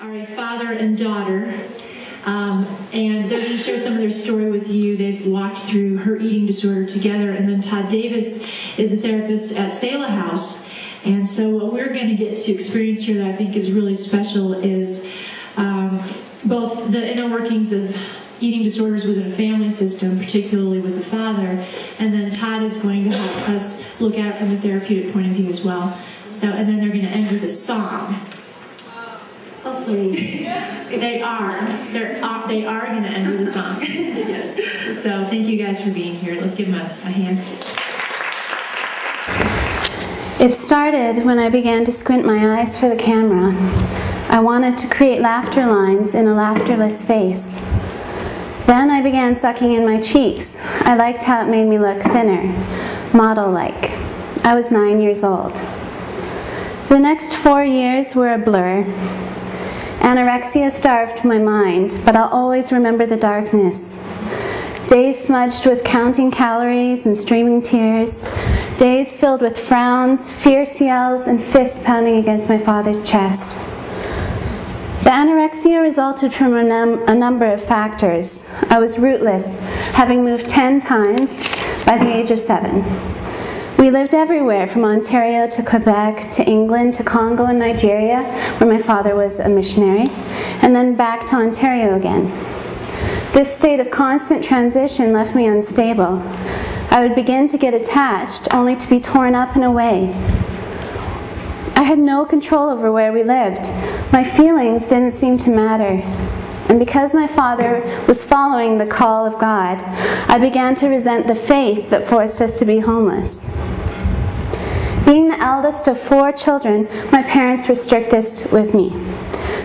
are a father and daughter, and they're going to share some of their story with you. They've walked through her eating disorder together, and then Todd Davis is a therapist at Selah House. And so what we're going to get to experience here that I think is really special is both the inner workings of eating disorders within a family system, particularly with the father, and then Todd is going to help us look at it from a therapeutic point of view as well. So, and then they're going to end with a song. Hopefully, they are going to end with a song together. So, thank you guys for being here. Let's give them a hand. It started when I began to squint my eyes for the camera. I wanted to create laughter lines in a laughterless face. Then I began sucking in my cheeks. I liked how it made me look thinner, model-like. I was 9 years old. The next 4 years were a blur. Anorexia starved my mind, but I'll always remember the darkness. Days smudged with counting calories and streaming tears. Days filled with frowns, fierce yells, and fists pounding against my father's chest. The anorexia resulted from a number of factors. I was rootless, having moved 10 times by the age of 7. We lived everywhere, from Ontario to Quebec to England to Congo and Nigeria, where my father was a missionary, and then back to Ontario again. This state of constant transition left me unstable. I would begin to get attached, only to be torn up and away. I had no control over where we lived. My feelings didn't seem to matter. And because my father was following the call of God, I began to resent the faith that forced us to be homeless. Being the eldest of 4 children, my parents were strictest with me.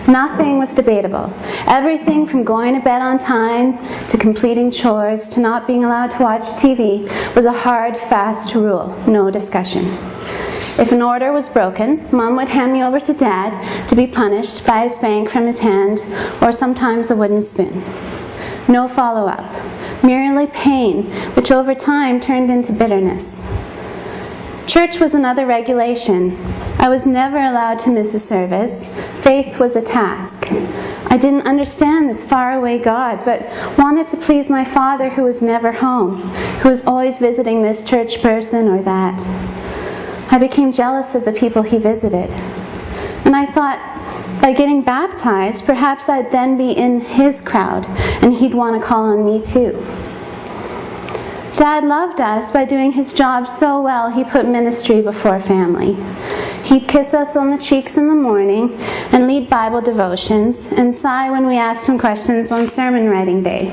Nothing was debatable. Everything from going to bed on time to completing chores to not being allowed to watch TV was a hard, fast rule. No discussion. If an order was broken, Mom would hand me over to Dad to be punished by a spank from his hand or sometimes a wooden spoon. No follow-up. Merely pain, which over time turned into bitterness. Church was another regulation. I was never allowed to miss a service. Faith was a task. I didn't understand this faraway God, but wanted to please my father who was never home, who was always visiting this church person or that. I became jealous of the people he visited. And I thought, by getting baptized, perhaps I'd then be in his crowd, and he'd want to call on me too. Dad loved us by doing his job so well he put ministry before family. He'd kiss us on the cheeks in the morning and lead Bible devotions and sigh when we asked him questions on sermon writing day.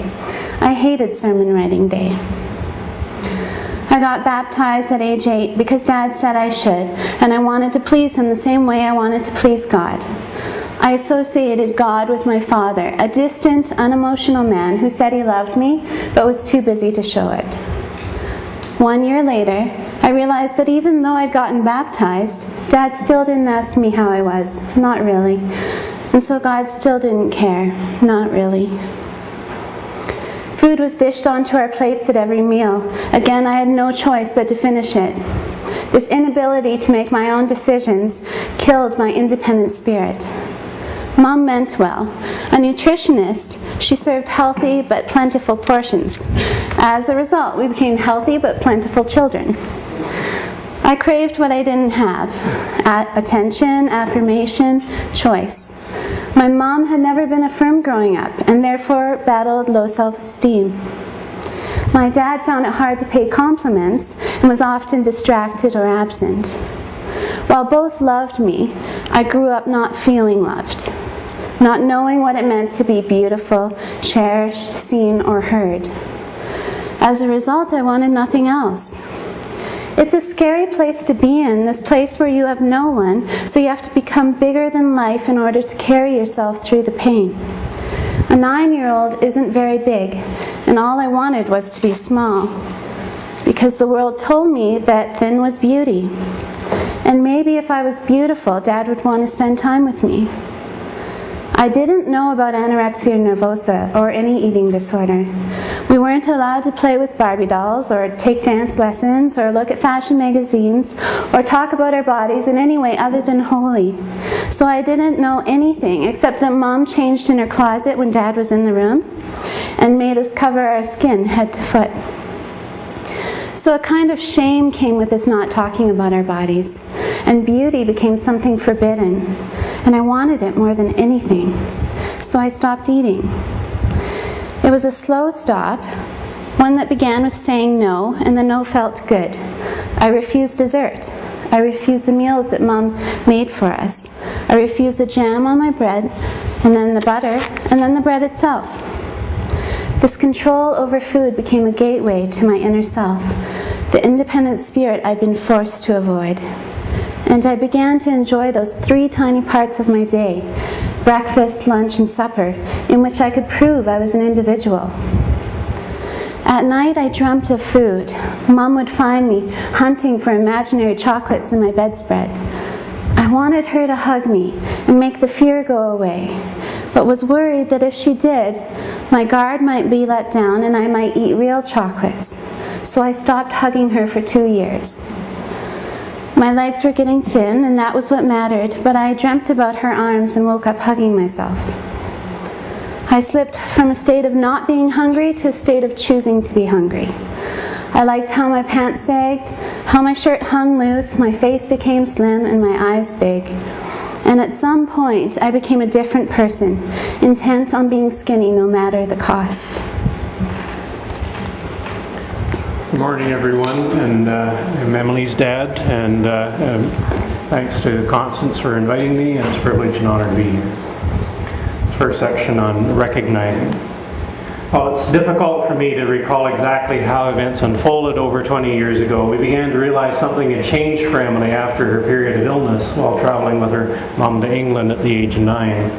I hated sermon writing day. I got baptized at age 8 because Dad said I should, and I wanted to please him the same way I wanted to please God. I associated God with my father, a distant, unemotional man who said he loved me, but was too busy to show it. 1 year later, I realized that even though I'd gotten baptized, Dad still didn't ask me how I was. Not really. And so God still didn't care. Not really. Food was dished onto our plates at every meal. Again, I had no choice but to finish it. This inability to make my own decisions killed my independent spirit. Mom meant well. A nutritionist, she served healthy but plentiful portions. As a result, we became healthy but plentiful children. I craved what I didn't have: attention, affirmation, choice. My mom had never been affirmed growing up and therefore battled low self-esteem. My dad found it hard to pay compliments and was often distracted or absent. While both loved me, I grew up not feeling loved, not knowing what it meant to be beautiful, cherished, seen, or heard. As a result, I wanted nothing else. It's a scary place to be in, this place where you have no one, so you have to become bigger than life in order to carry yourself through the pain. A 9-year-old isn't very big, and all I wanted was to be small, because the world told me that thin was beauty. And maybe if I was beautiful, Dad would want to spend time with me. I didn't know about anorexia nervosa or any eating disorder. We weren't allowed to play with Barbie dolls or take dance lessons or look at fashion magazines or talk about our bodies in any way other than holy. So I didn't know anything except that Mom changed in her closet when Dad was in the room and made us cover our skin head to foot. So a kind of shame came with us not talking about our bodies, and beauty became something forbidden, and I wanted it more than anything, so I stopped eating. It was a slow stop, one that began with saying no, and the no felt good. I refused dessert. I refused the meals that Mom made for us. I refused the jam on my bread, and then the butter, and then the bread itself. This control over food became a gateway to my inner self, the independent spirit I'd been forced to avoid. And I began to enjoy those 3 tiny parts of my day, breakfast, lunch, and supper, in which I could prove I was an individual. At night I dreamt of food. Mom would find me hunting for imaginary chocolates in my bedspread. I wanted her to hug me and make the fear go away, but was worried that if she did, my guard might be let down and I might eat real chocolates. So I stopped hugging her for 2 years. My legs were getting thin, and that was what mattered, but I dreamt about her arms and woke up hugging myself. I slipped from a state of not being hungry to a state of choosing to be hungry. I liked how my pants sagged, how my shirt hung loose, my face became slim, and my eyes big. And at some point, I became a different person, intent on being skinny no matter the cost. Good morning, everyone, and I'm Emily's dad, and thanks to Constance for inviting me, and it's a privilege and honor to be here. First section on recognizing. Well, it's difficult for me to recall exactly how events unfolded over 20 years ago. We began to realize something had changed for Emily after her period of illness while traveling with her mom to England at the age of 9.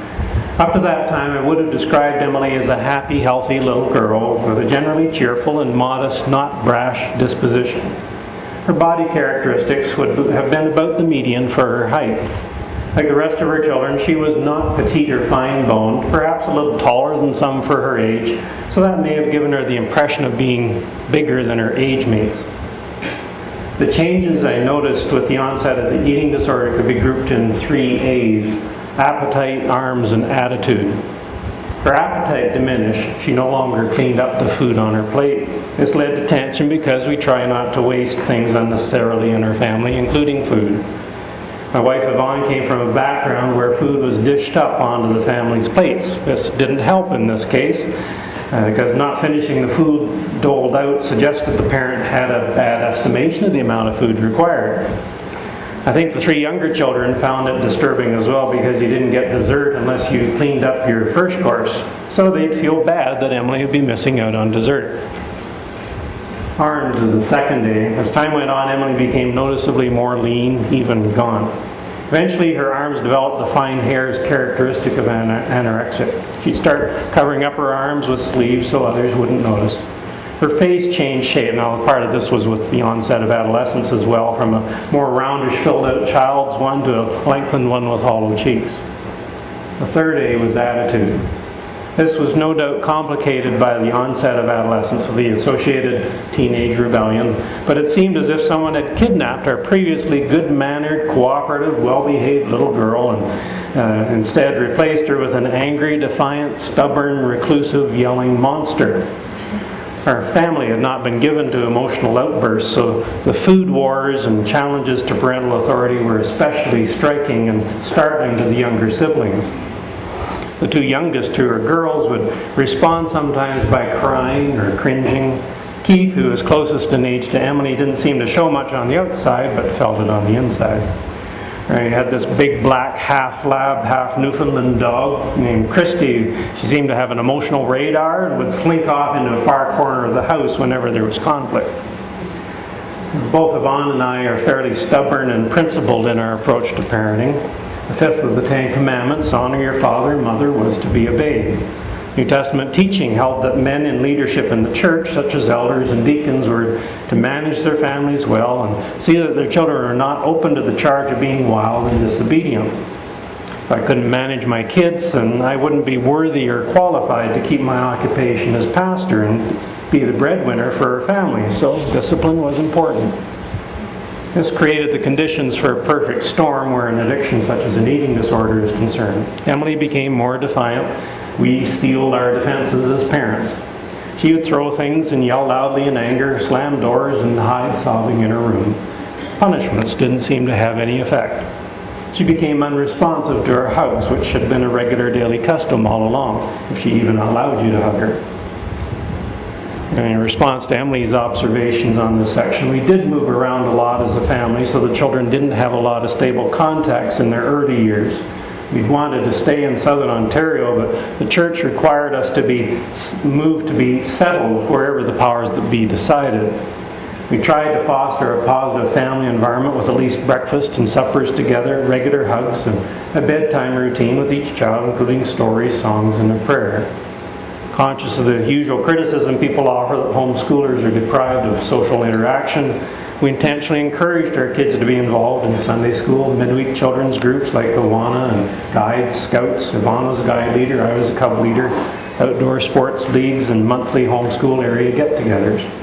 Up to that time, I would have described Emily as a happy, healthy little girl with a generally cheerful and modest, not brash disposition. Her body characteristics would have been about the median for her height. Like the rest of her children, she was not petite or fine-boned, perhaps a little taller than some for her age, so that may have given her the impression of being bigger than her age mates. The changes I noticed with the onset of the eating disorder could be grouped in 3 A's: appetite, arms, and attitude. Her appetite diminished. She no longer cleaned up the food on her plate. This led to tension because we try not to waste things unnecessarily in our family, including food. My wife Yvonne came from a background where food was dished up onto the family's plates. This didn't help in this case because not finishing the food doled out suggested the parent had a bad estimation of the amount of food required. I think the 3 younger children found it disturbing as well because you didn't get dessert unless you cleaned up your first course, so they'd feel bad that Emily would be missing out on dessert. Arms is the second day. As time went on, Emily became noticeably more lean, even gaunt. Eventually, her arms developed the fine hairs characteristic of anorexia. She'd start covering up her arms with sleeves so others wouldn't notice. Her face changed shape. Now, part of this was with the onset of adolescence as well, from a more roundish, filled-out child's one to a lengthened one with hollow cheeks. The third A was attitude. This was no doubt complicated by the onset of adolescence, the associated teenage rebellion, but it seemed as if someone had kidnapped our previously good-mannered, cooperative, well-behaved little girl and instead replaced her with an angry, defiant, stubborn, reclusive, yelling monster. Our family had not been given to emotional outbursts, so the food wars and challenges to parental authority were especially striking and startling to the younger siblings. The 2 youngest, who are girls, would respond sometimes by crying or cringing. Keith, who was closest in age to Emily, didn't seem to show much on the outside, but felt it on the inside. He had this big black half-lab, half-Newfoundland dog named Christy. She seemed to have an emotional radar and would slink off into a far corner of the house whenever there was conflict. Both Yvonne and I are fairly stubborn and principled in our approach to parenting. The 5th of the 10 Commandments, honor your father and mother, was to be obeyed. New Testament teaching held that men in leadership in the church, such as elders and deacons, were to manage their families well and see that their children are not open to the charge of being wild and disobedient. If I couldn't manage my kids, then I wouldn't be worthy or qualified to keep my occupation as pastor and be the breadwinner for our family. So discipline was important. This created the conditions for a perfect storm where an addiction such as an eating disorder is concerned. Emily became more defiant. We steeled our defenses as parents. She would throw things and yell loudly in anger, slam doors, and hide sobbing in her room. Punishments didn't seem to have any effect. She became unresponsive to our hugs, which had been a regular daily custom all along, if she even allowed you to hug her. And in response to Emily's observations on this section, we did move around a lot as a family, so the children didn't have a lot of stable contacts in their early years. We wanted to stay in southern Ontario, but the church required us to be moved to be settled wherever the powers that be decided. We tried to foster a positive family environment with at least breakfast and suppers together, regular hugs, and a bedtime routine with each child, including stories, songs, and a prayer. Conscious of the usual criticism people offer that homeschoolers are deprived of social interaction, we intentionally encouraged our kids to be involved in Sunday school, midweek children's groups like Awana and Guides, Scouts. Ivana was guide leader, I was a cub leader, outdoor sports leagues, and monthly homeschool area get-togethers.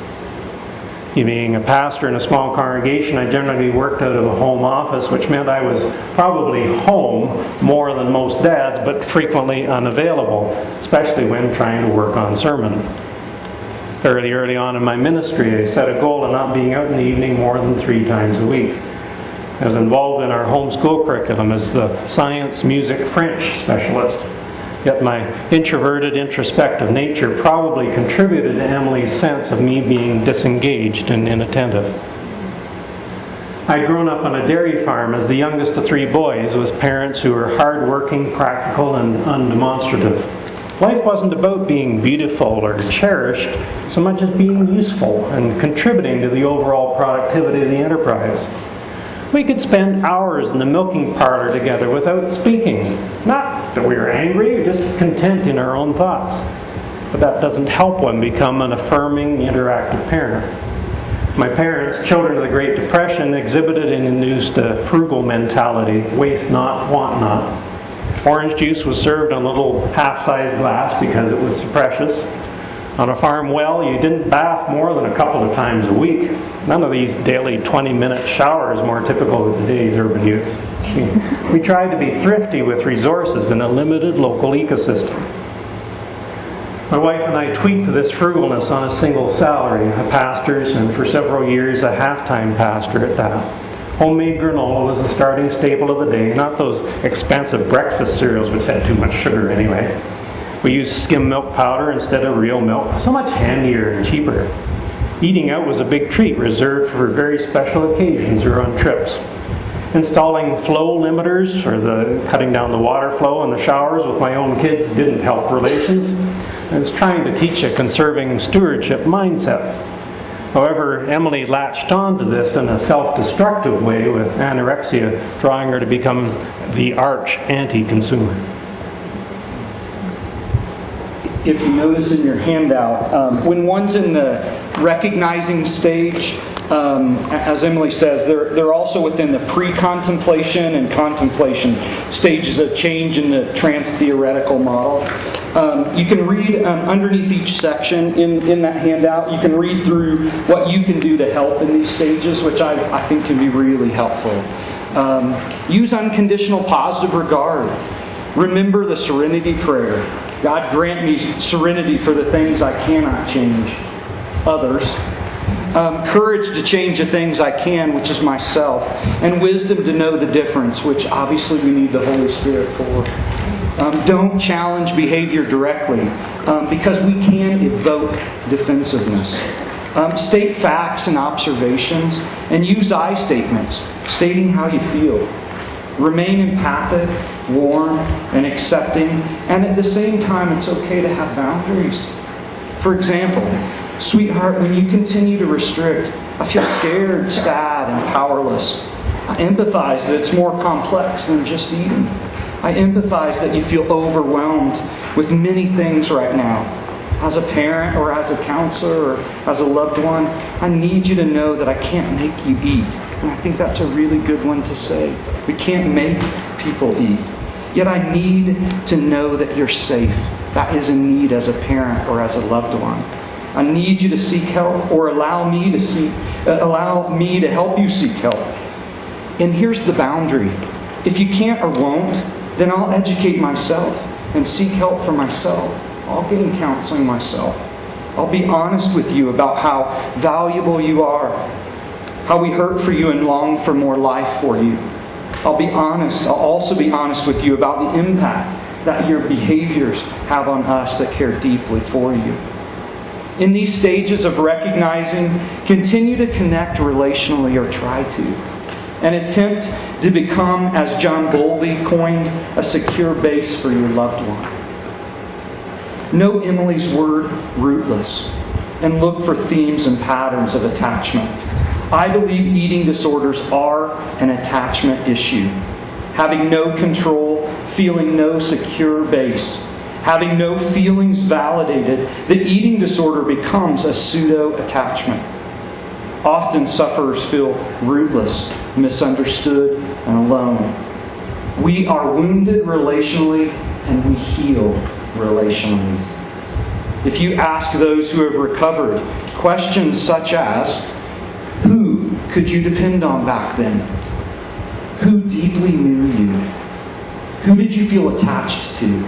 Being a pastor in a small congregation, I generally worked out of a home office, which meant I was probably home more than most dads, but frequently unavailable, especially when trying to work on sermon. Early on in my ministry, I set a goal of not being out in the evening more than 3 times a week. I was involved in our homeschool curriculum as the science, music, French specialist. Yet my introverted, introspective nature probably contributed to Emily's sense of me being disengaged and inattentive. I'd grown up on a dairy farm as the youngest of 3 boys with parents who were hardworking, practical, and undemonstrative. Life wasn't about being beautiful or cherished so much as being useful and contributing to the overall productivity of the enterprise. We could spend hours in the milking parlor together without speaking. Not that we were angry, just content in our own thoughts. But that doesn't help one become an affirming, interactive parent. My parents, children of the Great Depression, exhibited and induced a frugal mentality, waste not, want not. Orange juice was served on a little half-size glass because it was so precious. On a farm well, you didn't bath more than a couple of times a week. None of these daily 20-minute showers more typical of today's urban youth. We tried to be thrifty with resources in a limited local ecosystem. My wife and I tweaked this frugalness on a single salary, a pastor's, and for several years a half-time pastor at that. Homemade granola was the starting staple of the day, not those expensive breakfast cereals which had too much sugar anyway. We used skim milk powder instead of real milk, so much handier and cheaper. Eating out was a big treat reserved for very special occasions or on trips. Installing flow limiters, or the cutting down the water flow in the showers with my own kids, didn't help relations. I was trying to teach a conserving stewardship mindset. However, Emily latched onto this in a self-destructive way, with anorexia drawing her to become the arch anti-consumer. If you notice in your handout, when one's in the recognizing stage, as Emily says, they're also within the pre-contemplation and contemplation stages of change in the trans-theoretical model. You can read underneath each section in that handout, you can read through what you can do to help in these stages, which I think can be really helpful. Use unconditional positive regard. Remember the serenity prayer. God grant me serenity for the things I cannot change. Others. Courage to change the things I can, which is myself. And wisdom to know the difference, which obviously we need the Holy Spirit for. Don't challenge behavior directly, because we can evoke defensiveness. State facts and observations, and use I statements, stating how you feel. Remain empathic, warm, and accepting, and at the same time, it's okay to have boundaries. For example, sweetheart, when you continue to restrict, I feel scared, sad, and powerless. I empathize that it's more complex than just eating. I empathize that you feel overwhelmed with many things right now. As a parent, or as a counselor, or as a loved one, I need you to know that I can't make you eat. And I think that's a really good one to say. We can't make people eat. yet I need to know that you're safe. That is a need as a parent or as a loved one. I need you to seek help, or allow me to help you seek help. And here's the boundary. If you can't or won't, then I'll educate myself and seek help for myself. I'll gain counseling myself. I'll be honest with you about how valuable you are, how we hurt for you and long for more life for you. I'll be honest. I'll also be honest with you about the impact that your behaviors have on us that care deeply for you. In these stages of recognizing, continue to connect relationally, or try to. And attempt to become, as John Bowlby coined, a secure base for your loved one. Know Emily's word, rootless, and look for themes and patterns of attachment. I believe eating disorders are an attachment issue. Having no control, feeling no secure base, having no feelings validated, the eating disorder becomes a pseudo-attachment. Often sufferers feel rootless, misunderstood, and alone. We are wounded relationally, and we heal relationally. If you ask those who have recovered questions such as, who could you depend on back then? Who deeply knew you? Who did you feel attached to?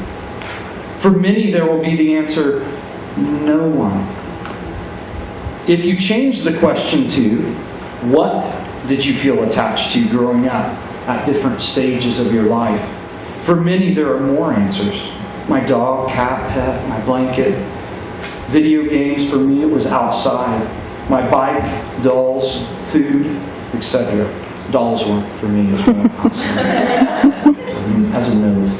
For many, there will be the answer, no one. If you change the question to, what did you feel attached to growing up at different stages of your life? For many, there are more answers. My dog, cat, pet, my blanket. Video games, for me, it was outside. My bike, dolls, food, etc. Dolls weren't for me as well. As a note.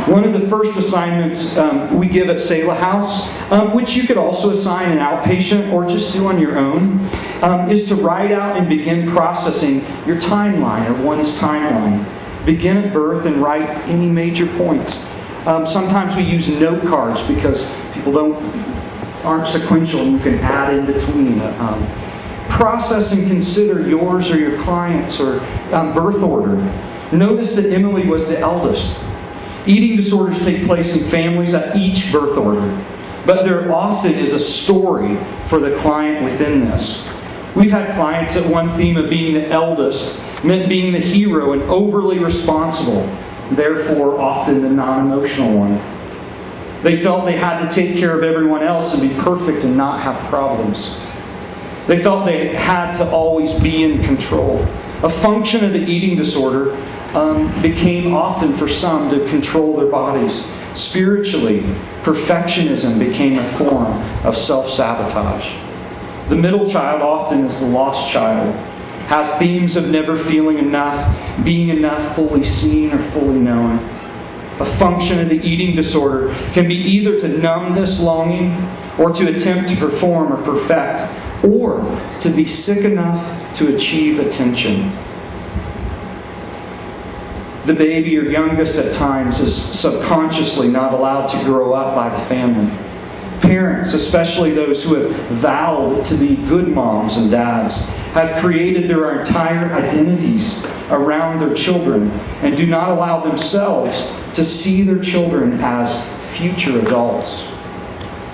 One of the first assignments we give at Selah House, which you could also assign an outpatient or just do on your own, is to write out and begin processing your timeline, or one's timeline. Begin at birth and write any major points. Sometimes we use note cards because people aren't sequential and you can add in between. Process and consider yours or your client's or birth order. Notice that Emily was the eldest. Eating disorders take place in families at each birth order, but there often is a story for the client within this. We've had clients that one theme of being the eldest meant being the hero and overly responsible, therefore often the non-emotional one. They felt they had to take care of everyone else and be perfect and not have problems. They felt they had to always be in control. A function of the eating disorder became often for some to control their bodies. Spiritually, perfectionism became a form of self-sabotage. The middle child often is the lost child, has themes of never feeling enough, being enough, fully seen or fully known. A function of the eating disorder can be either to numb this longing or to attempt to perform or perfect, or to be sick enough to achieve attention. The baby or youngest at times is subconsciously not allowed to grow up by the family. Parents, especially those who have vowed to be good moms and dads, have created their entire identities around their children and do not allow themselves to see their children as future adults.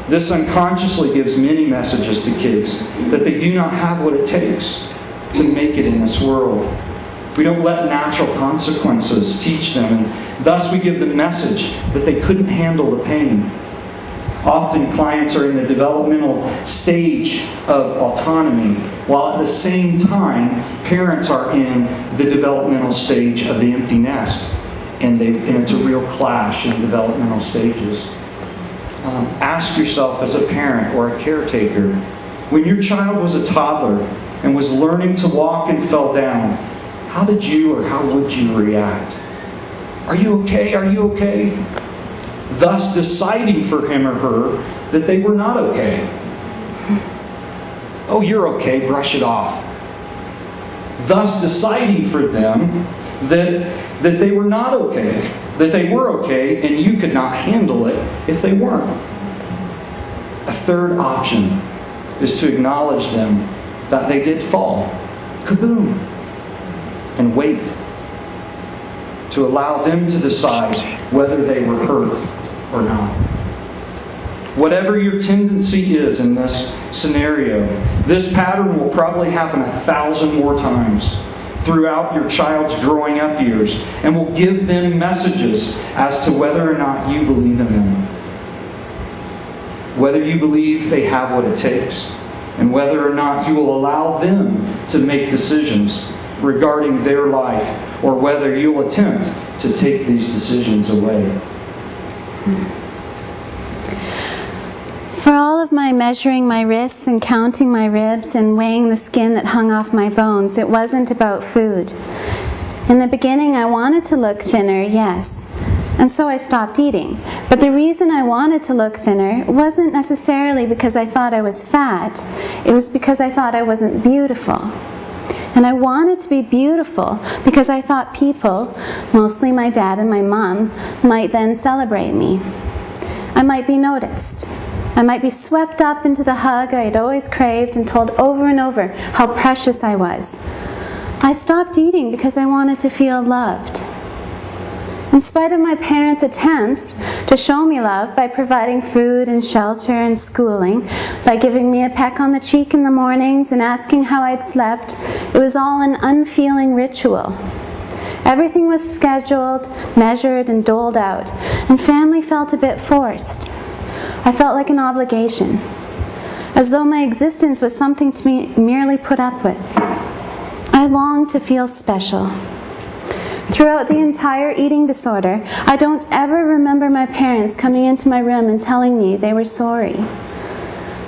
This unconsciously gives many messages to kids that they do not have what it takes to make it in this world. We don't let natural consequences teach them, and thus we give the message that they couldn't handle the pain. Often clients are in the developmental stage of autonomy, while at the same time parents are in the developmental stage of the empty nest. And it's a real clash in developmental stages. Ask yourself as a parent or a caretaker, when your child was a toddler and was learning to walk and fell down, how did you or how would you react? Are you okay? Are you okay? Thus deciding for him or her that they were not okay. Oh, you're okay, brush it off. Thus deciding for them that they were not okay, that they were okay, and you could not handle it if they weren't. A third option is to acknowledge them that they did fall. Kaboom. And wait. to allow them to decide whether they were hurt or not. Whatever your tendency is in this scenario, this pattern will probably happen 1,000 more times throughout your child's growing up years and will give them messages as to whether or not you believe in them. Whether you believe they have what it takes, and whether or not you will allow them to make decisions regarding their life, or whether you'll attempt to take these decisions away. For all of my measuring my wrists and counting my ribs and weighing the skin that hung off my bones, it wasn't about food. In the beginning, I wanted to look thinner, yes, and so I stopped eating. But the reason I wanted to look thinner wasn't necessarily because I thought I was fat. It was because I thought I wasn't beautiful. And I wanted to be beautiful because I thought people, mostly my dad and my mom, might then celebrate me. I might be noticed. I might be swept up into the hug I'd always craved and told over and over how precious I was. I stopped eating because I wanted to feel loved. In spite of my parents' attempts to show me love by providing food and shelter and schooling, by giving me a peck on the cheek in the mornings and asking how I'd slept, it was all an unfeeling ritual. Everything was scheduled, measured, and doled out, and family felt a bit forced. I felt like an obligation, as though my existence was something to be merely put up with. I longed to feel special. Throughout the entire eating disorder, I don't ever remember my parents coming into my room and telling me they were sorry.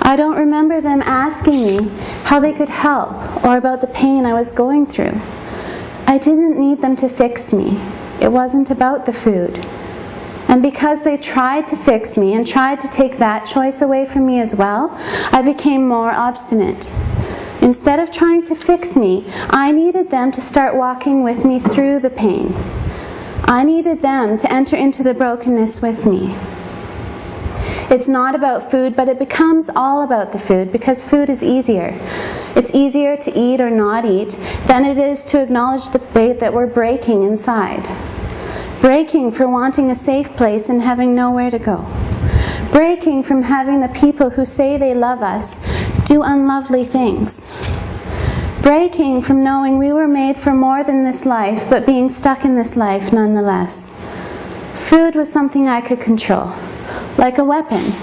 I don't remember them asking me how they could help or about the pain I was going through. I didn't need them to fix me. It wasn't about the food. And because they tried to fix me and tried to take that choice away from me as well, I became more obstinate. Instead of trying to fix me, I needed them to start walking with me through the pain. I needed them to enter into the brokenness with me. It's not about food, but it becomes all about the food because food is easier. It's easier to eat or not eat than it is to acknowledge the weight that we're breaking inside. Breaking for wanting a safe place and having nowhere to go. Breaking from having the people who say they love us do unlovely things. Breaking from knowing we were made for more than this life, but being stuck in this life nonetheless. Food was something I could control, like a weapon.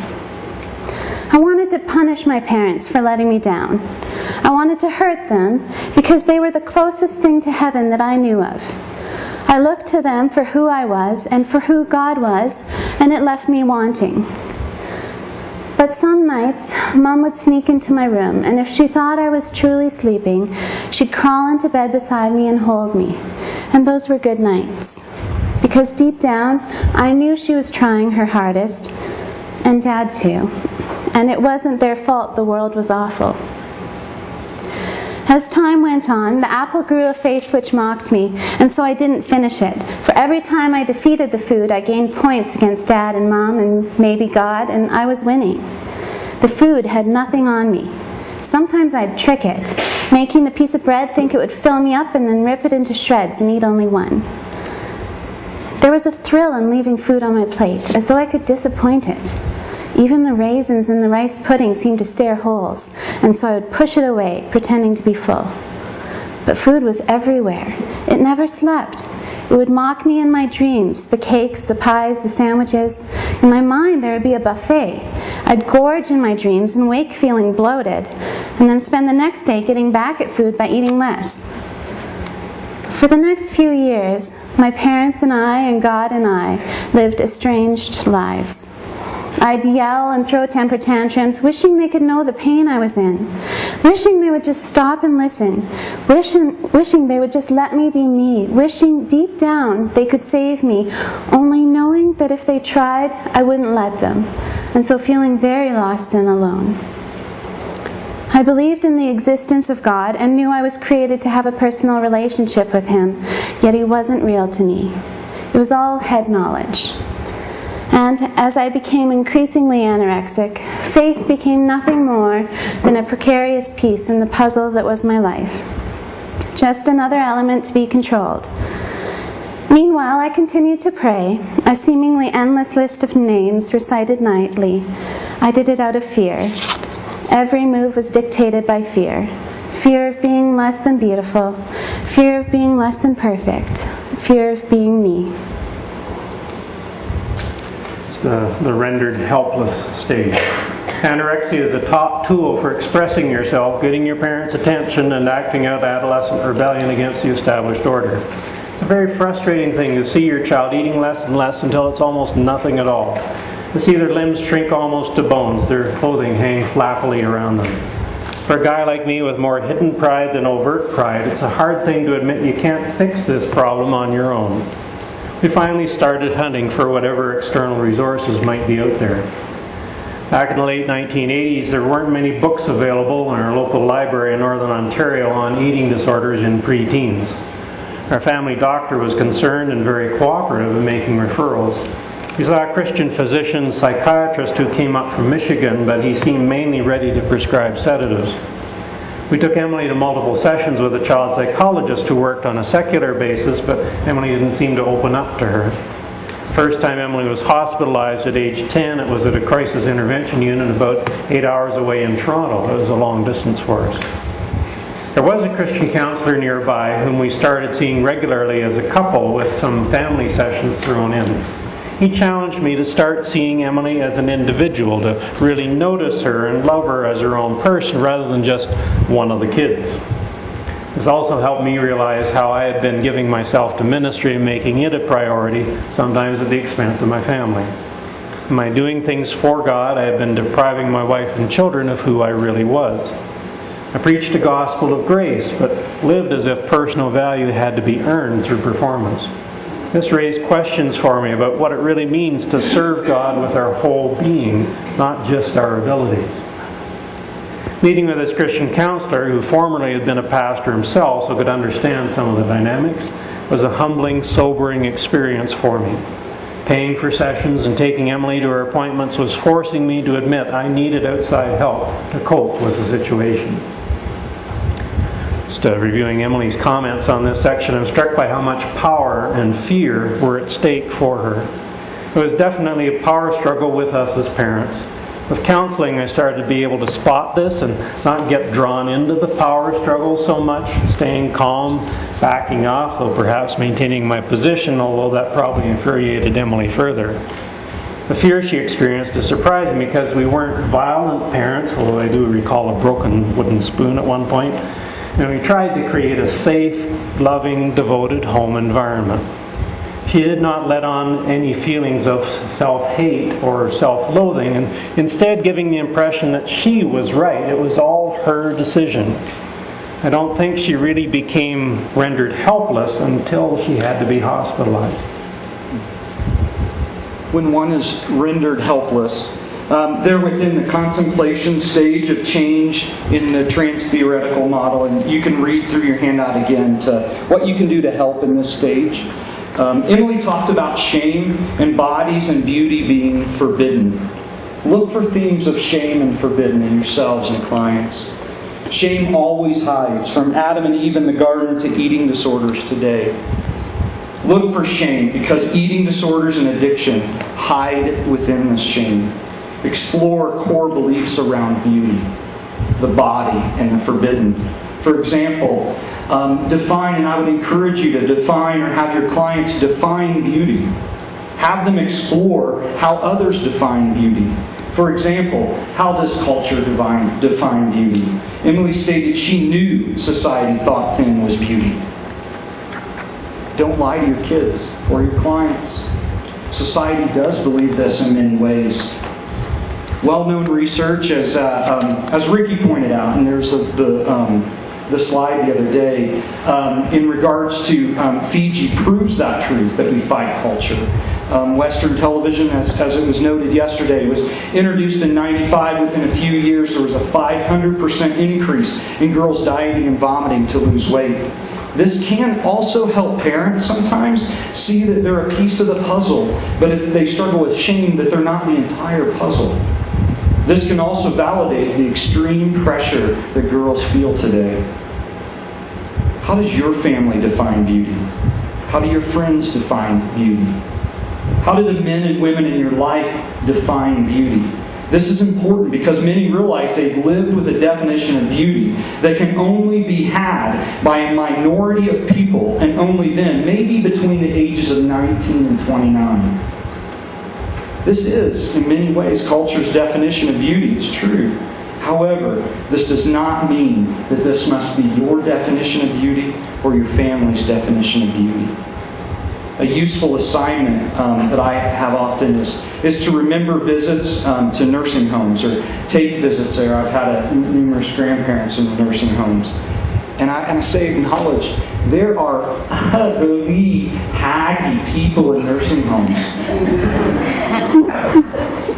I wanted to punish my parents for letting me down. I wanted to hurt them because they were the closest thing to heaven that I knew of. I looked to them for who I was and for who God was, and it left me wanting. But some nights, Mom would sneak into my room, and if she thought I was truly sleeping, she'd crawl into bed beside me and hold me. And those were good nights. Because deep down, I knew she was trying her hardest, and Dad too. And it wasn't their fault the world was awful. As time went on, the apple grew a face which mocked me, and so I didn't finish it. For every time I defeated the food, I gained points against Dad and Mom and maybe God, and I was winning. The food had nothing on me. Sometimes I'd trick it, making the piece of bread think it would fill me up and then rip it into shreds and eat only one. There was a thrill in leaving food on my plate, as though I could disappoint it. Even the raisins in the rice pudding seemed to stare holes, and so I would push it away, pretending to be full. But food was everywhere. It never slept. It would mock me in my dreams, the cakes, the pies, the sandwiches. In my mind, there would be a buffet. I'd gorge in my dreams and wake feeling bloated, and then spend the next day getting back at food by eating less. For the next few years, my parents and I, and God and I, lived estranged lives. I'd yell and throw temper tantrums, wishing they could know the pain I was in, wishing they would just stop and listen, wishing they would just let me be me, wishing deep down they could save me, only knowing that if they tried, I wouldn't let them, and so feeling very lost and alone. I believed in the existence of God and knew I was created to have a personal relationship with Him, yet He wasn't real to me. It was all head knowledge. And as I became increasingly anorexic, faith became nothing more than a precarious piece in the puzzle that was my life. Just another element to be controlled. Meanwhile, I continued to pray, a seemingly endless list of names recited nightly. I did it out of fear. Every move was dictated by fear. Fear of being less than beautiful, fear of being less than perfect, fear of being me. It's the rendered helpless stage. Anorexia is a top tool for expressing yourself, getting your parents' attention, and acting out adolescent rebellion against the established order. It's a very frustrating thing to see your child eating less and less until it's almost nothing at all. To see their limbs shrink almost to bones, their clothing hang flappily around them. For a guy like me with more hidden pride than overt pride, it's a hard thing to admit you can't fix this problem on your own. We finally started hunting for whatever external resources might be out there. Back in the late 1980s, there weren't many books available in our local library in Northern Ontario on eating disorders in preteens. Our family doctor was concerned and very cooperative in making referrals. He saw a Christian physician psychiatrist who came up from Michigan, but he seemed mainly ready to prescribe sedatives. We took Emily to multiple sessions with a child psychologist who worked on a secular basis, but Emily didn't seem to open up to her. The first time Emily was hospitalized at age 10, it was at a crisis intervention unit about 8 hours away in Toronto. It was a long distance for us. There was a Christian counselor nearby whom we started seeing regularly as a couple with some family sessions thrown in. He challenged me to start seeing Emily as an individual, to really notice her and love her as her own person rather than just one of the kids. This also helped me realize how I had been giving myself to ministry and making it a priority, sometimes at the expense of my family. In my doing things for God, I had been depriving my wife and children of who I really was. I preached the gospel of grace, but lived as if personal value had to be earned through performance. This raised questions for me about what it really means to serve God with our whole being, not just our abilities. Meeting with this Christian counselor, who formerly had been a pastor himself so could understand some of the dynamics, was a humbling, sobering experience for me. Paying for sessions and taking Emily to her appointments was forcing me to admit I needed outside help to cope with the situation. Just reviewing Emily's comments on this section, I'm struck by how much power and fear were at stake for her. It was definitely a power struggle with us as parents. With counseling, I started to be able to spot this and not get drawn into the power struggle so much, staying calm, backing off, though perhaps maintaining my position, although that probably infuriated Emily further. The fear she experienced is surprising because we weren't violent parents, although I do recall a broken wooden spoon at one point. And we tried to create a safe, loving, devoted home environment. She did not let on any feelings of self-hate or self-loathing, and instead giving the impression that she was right. It was all her decision. I don't think she really became rendered helpless until she had to be hospitalized. When one is rendered helpless, they're within the contemplation stage of change in the trans-theoretical model, and you can read through your handout again to what you can do to help in this stage. Emily talked about shame and bodies and beauty being forbidden. Look for themes of shame and forbidden in yourselves and clients. Shame always hides, from Adam and Eve in the garden to eating disorders today. Look for shame, because eating disorders and addiction hide within this shame. Explore core beliefs around beauty, the body, and the forbidden. For example, define, and I would encourage you to define or have your clients define beauty. Have them explore how others define beauty. For example, how does culture define beauty? Emily stated she knew society thought thin was beauty. Don't lie to your kids or your clients. Society does believe this in many ways. Well-known research, as Ricky pointed out, and there's the slide the other day, in regards to Fiji proves that truth, that we fight culture. Western television, as it was noted yesterday, was introduced in '95. Within a few years, there was a 500% increase in girls dieting and vomiting to lose weight. This can also help parents sometimes see that they're a piece of the puzzle, but if they struggle with shame, that they're not the entire puzzle. This can also validate the extreme pressure that girls feel today. How does your family define beauty? How do your friends define beauty? How do the men and women in your life define beauty? This is important because many realize they've lived with a definition of beauty that can only be had by a minority of people, and only then, maybe between the ages of 19 and 29. This is, in many ways, culture's definition of beauty. It's true. However, this does not mean that this must be your definition of beauty or your family's definition of beauty. A useful assignment that I have often is to remember visits to nursing homes or take visits there. I've had numerous grandparents in the nursing homes. And I say acknowledge, there are ugly, haggy people in nursing homes.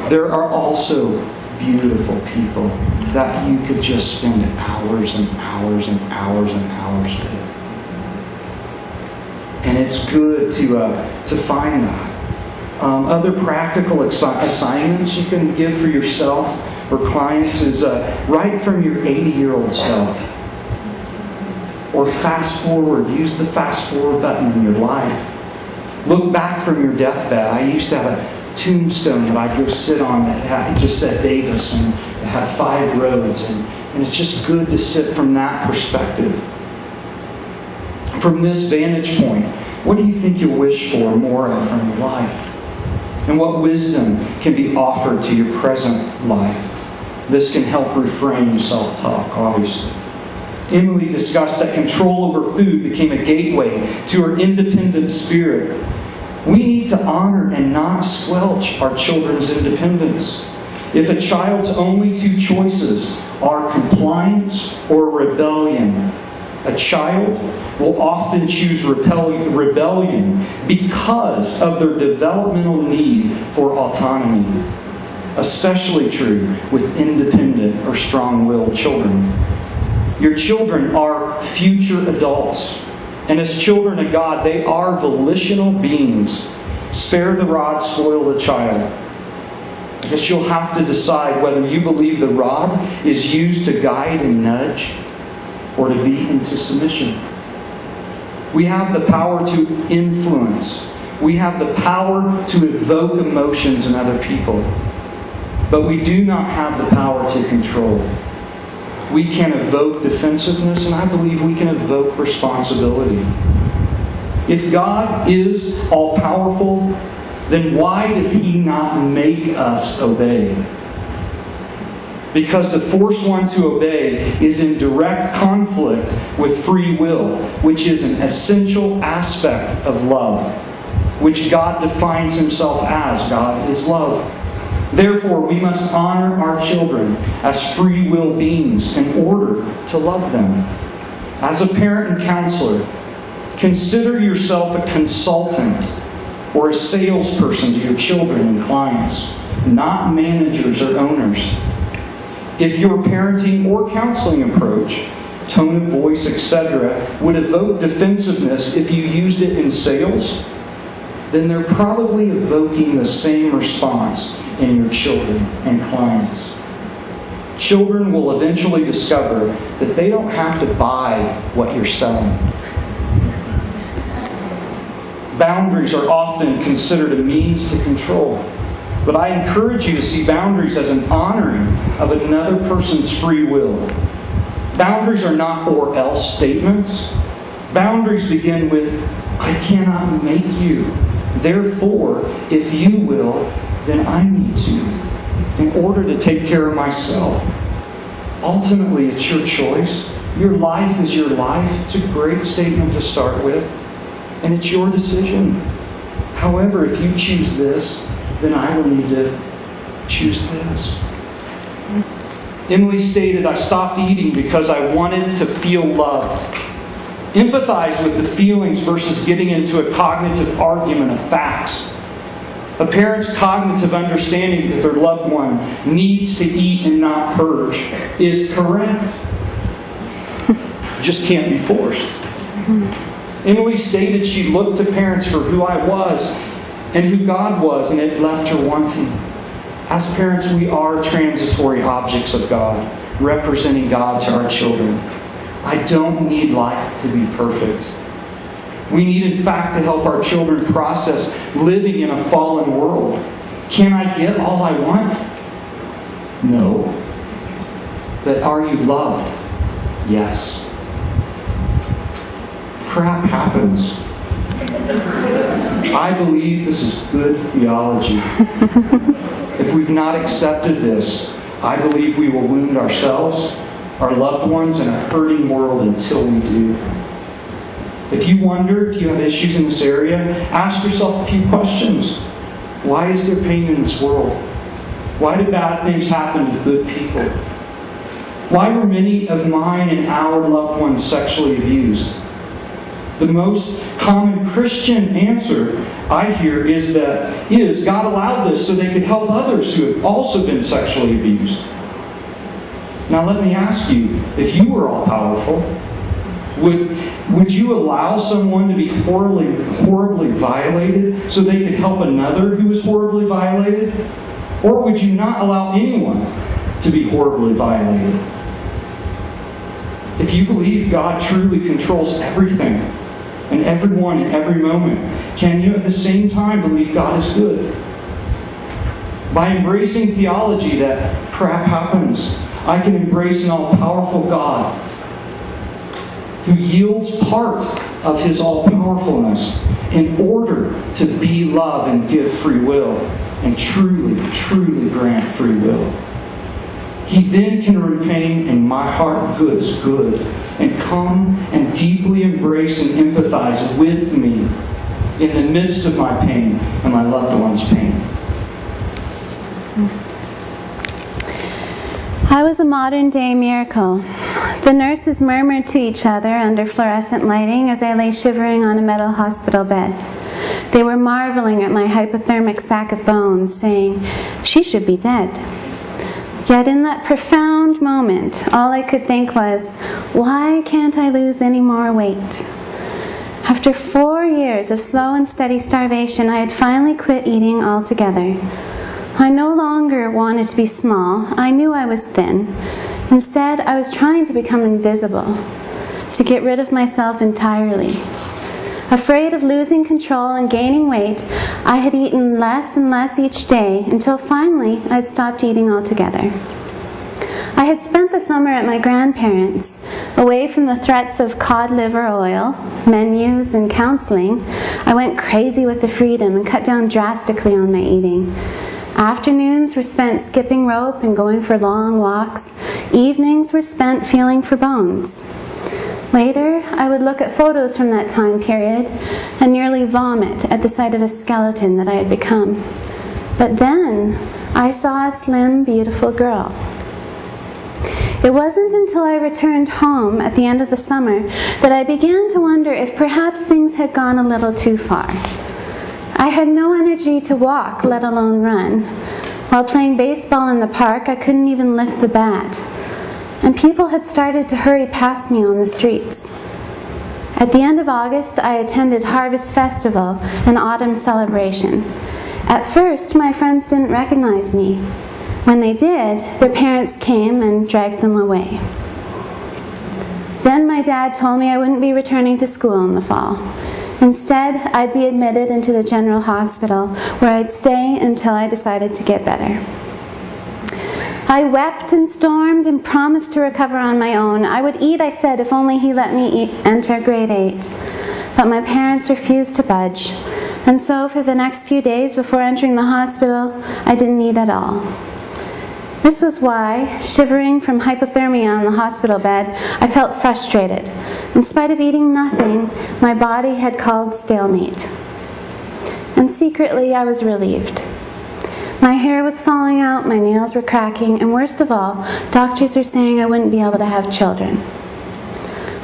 There are also beautiful people that you could just spend hours and hours and hours and hours with. And it's good to find that. Other practical assignments you can give for yourself or clients is write from your 80-year-old self. Or fast forward. Use the fast forward button in your life. Look back from your deathbed. I used to have a tombstone that I'd go sit on that just said Davis, and it had 5 roads. And it's just good to sit from that perspective. From this vantage point, what do you think you'll wish for more of from your life? And what wisdom can be offered to your present life? This can help refrain self-talk, obviously. Emily discussed that control over food became a gateway to her independent spirit. We need to honor and not squelch our children's independence. If a child's only 2 choices are compliance or rebellion, a child will often choose rebellion because of their developmental need for autonomy. Especially true with independent or strong-willed children. Your children are future adults. And as children of God, they are volitional beings. Spare the rod, spoil the child. I guess you'll have to decide whether you believe the rod is used to guide and nudge or to beat into submission. We have the power to influence. We have the power to evoke emotions in other people. But we do not have the power to control. We can evoke defensiveness, and I believe we can evoke responsibility. If God is all-powerful, then why does He not make us obey? Because to force one to obey is in direct conflict with free will, which is an essential aspect of love, which God defines Himself as. God is love. Therefore, we must honor our children as free will beings in order to love them. As a parent and counselor, consider yourself a consultant or a salesperson to your children and clients, not managers or owners. If your parenting or counseling approach, tone of voice, etc., would evoke defensiveness if you used it in sales, then they're probably evoking the same response in your children and clients. Children will eventually discover that they don't have to buy what you're selling. Boundaries are often considered a means to control. But I encourage you to see boundaries as an honoring of another person's free will. Boundaries are not or else statements. Boundaries begin with, I cannot make you. Therefore, if you will, then I need to, in order to take care of myself. Ultimately, it's your choice. Your life is your life. It's a great statement to start with. And it's your decision. However, if you choose this, then I will need to choose this. Emily stated, I stopped eating because I wanted to feel loved. Empathize with the feelings versus getting into a cognitive argument of facts. A parent's cognitive understanding that their loved one needs to eat and not purge is correct. Just can't be forced. Emily stated she looked to parents for who I was and who God was, and it left her wanting. As parents, we are transitory objects of God, representing God to our children. I don't need life to be perfect. We need, in fact, to help our children process living in a fallen world. Can I get all I want? No. But are you loved? Yes. Crap happens. I believe this is good theology. If we've not accepted this, I believe we will wound ourselves, our loved ones, in a hurting world until we do. If you wonder if you have issues in this area, ask yourself a few questions. Why is there pain in this world? Why do bad things happen to good people? Why were many of mine and our loved ones sexually abused? The most common Christian answer I hear is God allowed this so they could help others who have also been sexually abused. Now let me ask you, if you were all powerful, would you allow someone to be horribly violated so they could help another who was horribly violated? Or would you not allow anyone to be horribly violated? If you believe God truly controls everything and everyone in every moment, can you at the same time believe God is good? By embracing theology that crap happens, I can embrace an all-powerful God who yields part of His all-powerfulness in order to be love and give free will, and truly, truly grant free will. He then can remain in my heart good and come and deeply embrace and empathize with me in the midst of my pain and my loved one's pain. I was a modern-day miracle. The nurses murmured to each other under fluorescent lighting as I lay shivering on a metal hospital bed. They were marveling at my hypothermic sack of bones, saying, "She should be dead." Yet in that profound moment, all I could think was, why can't I lose any more weight? After 4 years of slow and steady starvation, I had finally quit eating altogether. I no longer wanted to be small. I knew I was thin. Instead, I was trying to become invisible, to get rid of myself entirely. Afraid of losing control and gaining weight, I had eaten less and less each day until finally I'd stopped eating altogether. I had spent the summer at my grandparents', away from the threats of cod liver oil, menus, and counseling. I went crazy with the freedom and cut down drastically on my eating. Afternoons were spent skipping rope and going for long walks. Evenings were spent feeling for bones. Later, I would look at photos from that time period and nearly vomit at the sight of a skeleton that I had become. But then, I saw a slim, beautiful girl. It wasn't until I returned home at the end of the summer that I began to wonder if perhaps things had gone a little too far. I had no energy to walk, let alone run. While playing baseball in the park, I couldn't even lift the bat. And people had started to hurry past me on the streets. At the end of August, I attended Harvest Festival, an autumn celebration. At first, my friends didn't recognize me. When they did, their parents came and dragged them away. Then my dad told me I wouldn't be returning to school in the fall. Instead, I'd be admitted into the general hospital, where I'd stay until I decided to get better. I wept and stormed and promised to recover on my own. I would eat, I said, if only he let me enter grade 8. But my parents refused to budge. And so for the next few days before entering the hospital, I didn't eat at all. This was why, shivering from hypothermia on the hospital bed, I felt frustrated. In spite of eating nothing, my body had called stalemate. And secretly, I was relieved. My hair was falling out, my nails were cracking, and worst of all, doctors were saying I wouldn't be able to have children.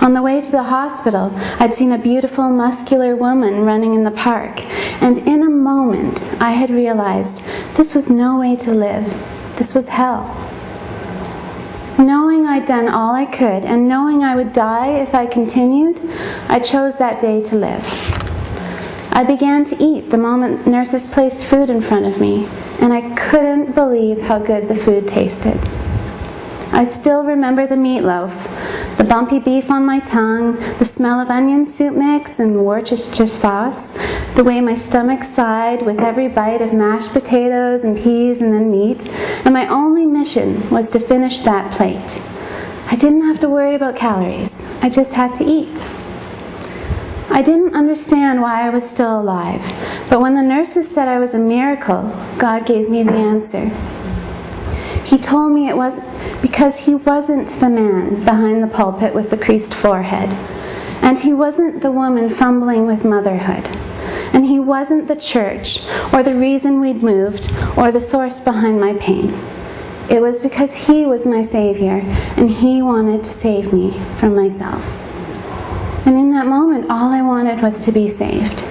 On the way to the hospital, I'd seen a beautiful, muscular woman running in the park, and in a moment, I had realized this was no way to live. This was hell. Knowing I'd done all I could, and knowing I would die if I continued, I chose that day to live. I began to eat the moment nurses placed food in front of me, and I couldn't believe how good the food tasted. I still remember the meatloaf, the bumpy beef on my tongue, the smell of onion soup mix and Worcestershire sauce, the way my stomach sighed with every bite of mashed potatoes and peas and then meat, and my only mission was to finish that plate. I didn't have to worry about calories. I just had to eat. I didn't understand why I was still alive, but when the nurses said I was a miracle, God gave me the answer. He told me it was because he wasn't the man behind the pulpit with the creased forehead, and he wasn't the woman fumbling with motherhood, and he wasn't the church or the reason we'd moved or the source behind my pain. It was because he was my Savior, and he wanted to save me from myself. And in that moment, all I wanted was to be saved.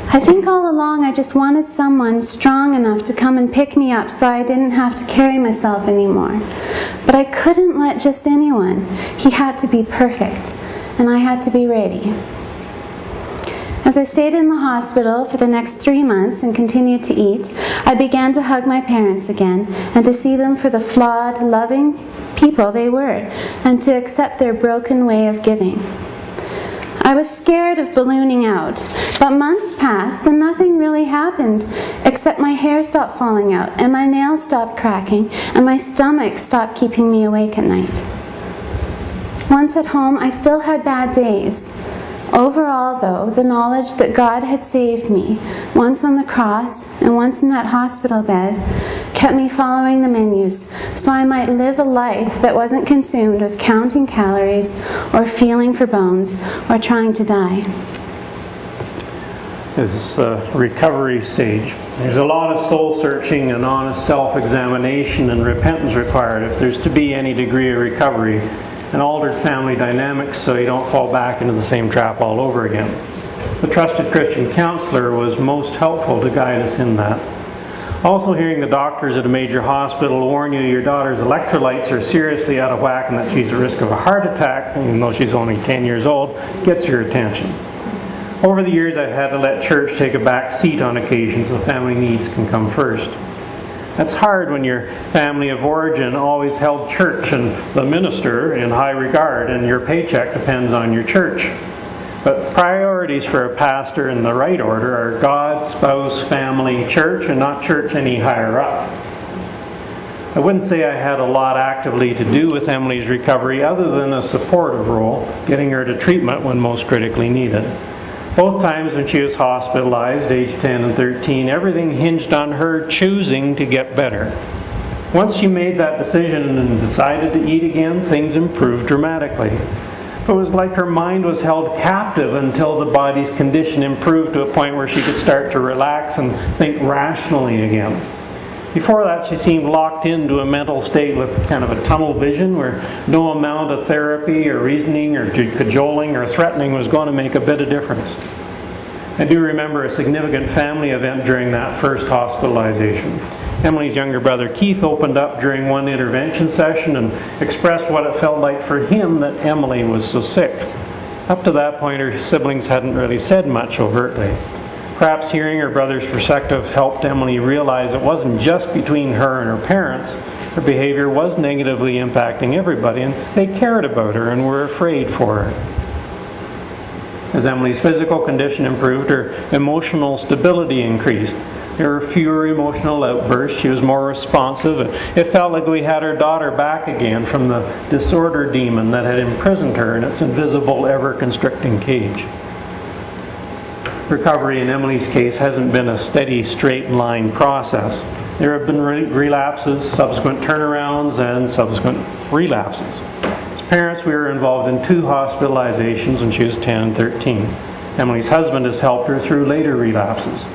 I think all along I just wanted someone strong enough to come and pick me up so I didn't have to carry myself anymore. But I couldn't let just anyone. He had to be perfect, and I had to be ready. As I stayed in the hospital for the next 3 months and continued to eat, I began to hug my parents again and to see them for the flawed, loving people they were, and to accept their broken way of giving. I was scared of ballooning out, but months passed and nothing really happened, except my hair stopped falling out and my nails stopped cracking and my stomach stopped keeping me awake at night. Once at home, I still had bad days. Overall, though, the knowledge that God had saved me, once on the cross and once in that hospital bed, kept me following the menus so I might live a life that wasn't consumed with counting calories or feeling for bones or trying to die. This is the recovery stage. There's a lot of soul searching and honest self-examination and repentance required if there's to be any degree of recovery, and altered family dynamics so you don't fall back into the same trap all over again. The trusted Christian counselor was most helpful to guide us in that. Also, hearing the doctors at a major hospital warn you your daughter's electrolytes are seriously out of whack and that she's at risk of a heart attack, even though she's only 10 years old, gets your attention. Over the years, I've had to let church take a back seat on occasion so family needs can come first. That's hard when your family of origin always held church and the minister in high regard, and your paycheck depends on your church. But priorities for a pastor in the right order are God, spouse, family, church, and not church any higher up. I wouldn't say I had a lot actively to do with Emily's recovery other than a supportive role, getting her to treatment when most critically needed. Both times when she was hospitalized, age 10 and 13, everything hinged on her choosing to get better. Once she made that decision and decided to eat again, things improved dramatically. It was like her mind was held captive until the body's condition improved to a point where she could start to relax and think rationally again. Before that, she seemed locked into a mental state with kind of a tunnel vision where no amount of therapy or reasoning or cajoling or threatening was going to make a bit of difference. I do remember a significant family event during that first hospitalization. Emily's younger brother Keith opened up during one intervention session and expressed what it felt like for him that Emily was so sick. Up to that point, her siblings hadn't really said much overtly. Perhaps hearing her brother's perspective helped Emily realize it wasn't just between her and her parents. Her behavior was negatively impacting everybody, and they cared about her and were afraid for her. As Emily's physical condition improved, her emotional stability increased. There were fewer emotional outbursts. She was more responsive. It felt like we had her daughter back again from the disorder demon that had imprisoned her in its invisible, ever-constricting cage. Recovery in Emily's case hasn't been a steady, straight-line process. There have been relapses, subsequent turnarounds, and subsequent relapses. As parents, we were involved in 2 hospitalizations when she was 10 and 13. Emily's husband has helped her through later relapses.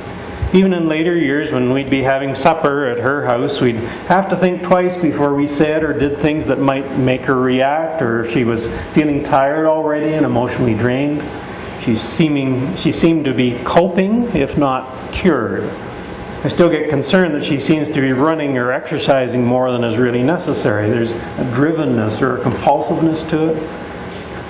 Even in later years, when we'd be having supper at her house, we'd have to think twice before we said or did things that might make her react, or if she was feeling tired already and emotionally drained. She seemed to be coping, if not cured. I still get concerned that she seems to be running or exercising more than is really necessary. There's a drivenness or a compulsiveness to it.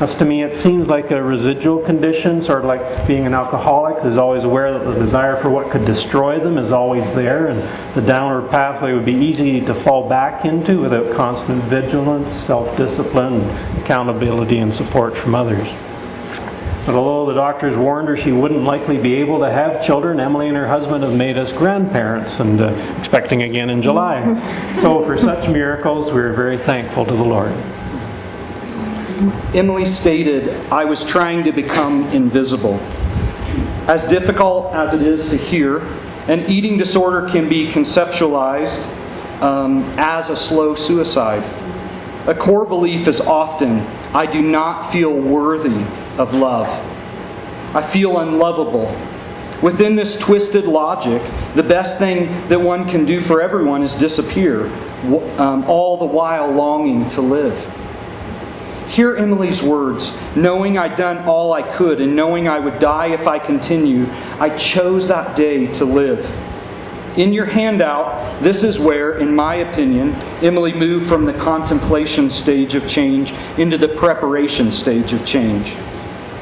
As to me, it seems like a residual condition, sort of like being an alcoholic who's always aware that the desire for what could destroy them is always there, and the downward pathway would be easy to fall back into without constant vigilance, self-discipline, accountability, and support from others. But although the doctors warned her she wouldn't likely be able to have children, Emily and her husband have made us grandparents, and expecting again in July. So for such miracles, we're very thankful to the Lord. Emily stated, "I was trying to become invisible." As difficult as it is to hear, an eating disorder can be conceptualized as a slow suicide. A core belief is often, "I do not feel worthy of love. I feel unlovable." Within this twisted logic, the best thing that one can do for everyone is disappear, all the while longing to live. Hear Emily's words. "Knowing I'd done all I could and knowing I would die if I continued, I chose that day to live." In your handout, this is where, in my opinion, Emily moved from the contemplation stage of change into the preparation stage of change.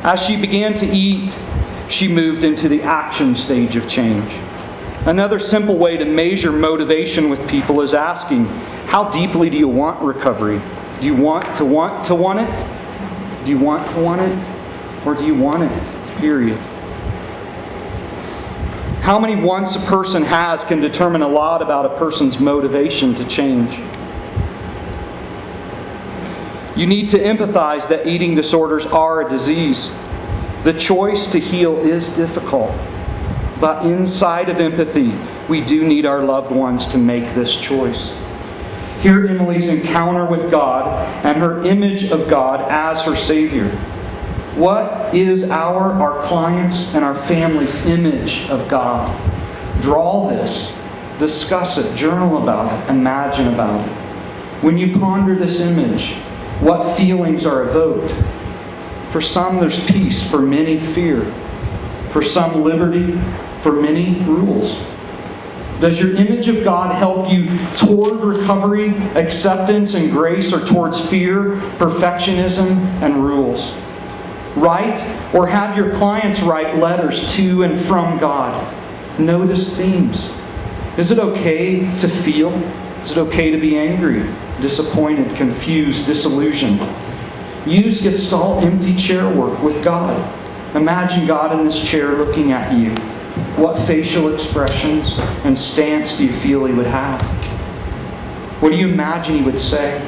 As she began to eat, she moved into the action stage of change. Another simple way to measure motivation with people is asking, how deeply do you want recovery? Do you want it? Do you want to want it? Or do you want it? Period. How many wants a person has can determine a lot about a person's motivation to change. You need to empathize that eating disorders are a disease. The choice to heal is difficult. But inside of empathy, we do need our loved ones to make this choice. Hear Emily's encounter with God and her image of God as her Savior. What is our clients' and our family's image of God? Draw this, discuss it, journal about it, imagine about it. When you ponder this image, what feelings are evoked? For some, there's peace. For many, fear. For some, liberty. For many, rules. Does your image of God help you toward recovery, acceptance, and grace, or towards fear, perfectionism, and rules? Write or have your clients write letters to and from God. Notice themes. Is it okay to feel? Is it okay to be angry, disappointed, confused, disillusioned? Use Gestalt empty chair work with God. Imagine God in this chair looking at you. What facial expressions and stance do you feel He would have? What do you imagine He would say?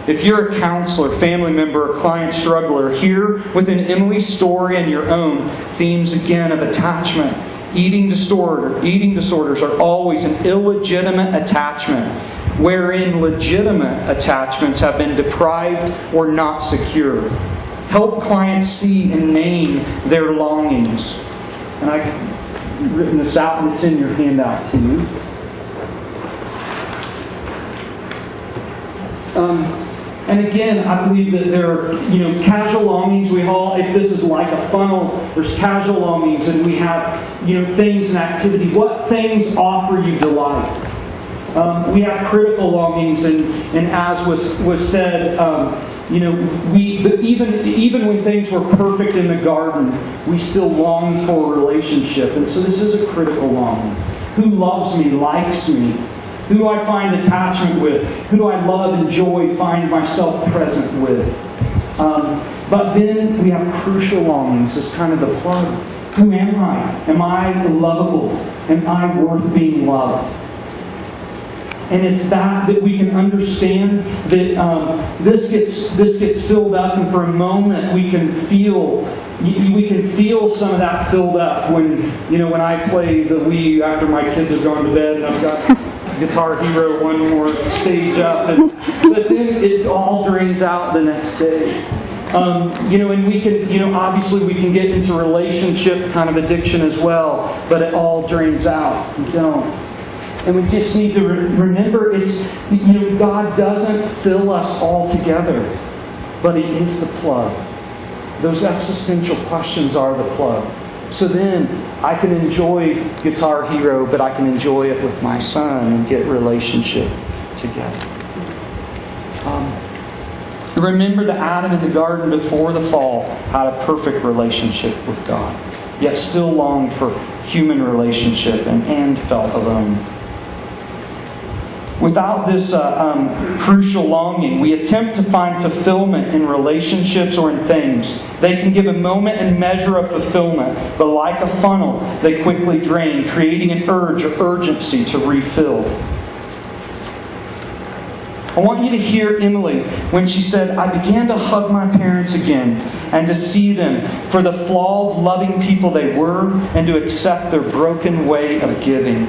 If you're a counselor, family member, or client struggler, here within Emily's story and your own, themes again of attachment. Eating disorders are always an illegitimate attachment, wherein legitimate attachments have been deprived or not secure. Help clients see and name their longings. And I've written this out and it's in your handout to you. And again, I believe that there are, casual longings. We all, if this is like a funnel, there's casual longings, and we have, things and activity. What things offer you delight? We have critical longings, and as was said, even when things were perfect in the garden, we still long for a relationship, and so this is a critical longing. Who loves me, likes me? Who do I find attachment with? Who do I love, enjoy, find myself present with? But then we have crucial longings as kind of the plug. Who am I? Am I lovable? Am I worth being loved? And it's that we can understand that this gets filled up, and for a moment we can feel some of that filled up when I play the Wii after my kids have gone to bed and I've got Guitar Hero one more stage up, but then it all drains out the next day. And we can, obviously we can get into relationship kind of addiction as well, but it all drains out. We don't. And we just need to remember God doesn't fill us all together, but He is the plug. Those existential questions are the plug. So then I can enjoy Guitar Hero, but I can enjoy it with my son and get relationship together. The remember that Adam in the garden before the fall had a perfect relationship with God, yet still longed for human relationship and felt alone. Without this crucial longing, we attempt to find fulfillment in relationships or in things. They can give a moment and measure of fulfillment, but like a funnel, they quickly drain, creating an urge or urgency to refill. I want you to hear Emily when she said, "I began to hug my parents again and to see them for the flawed, loving people they were and to accept their broken way of giving."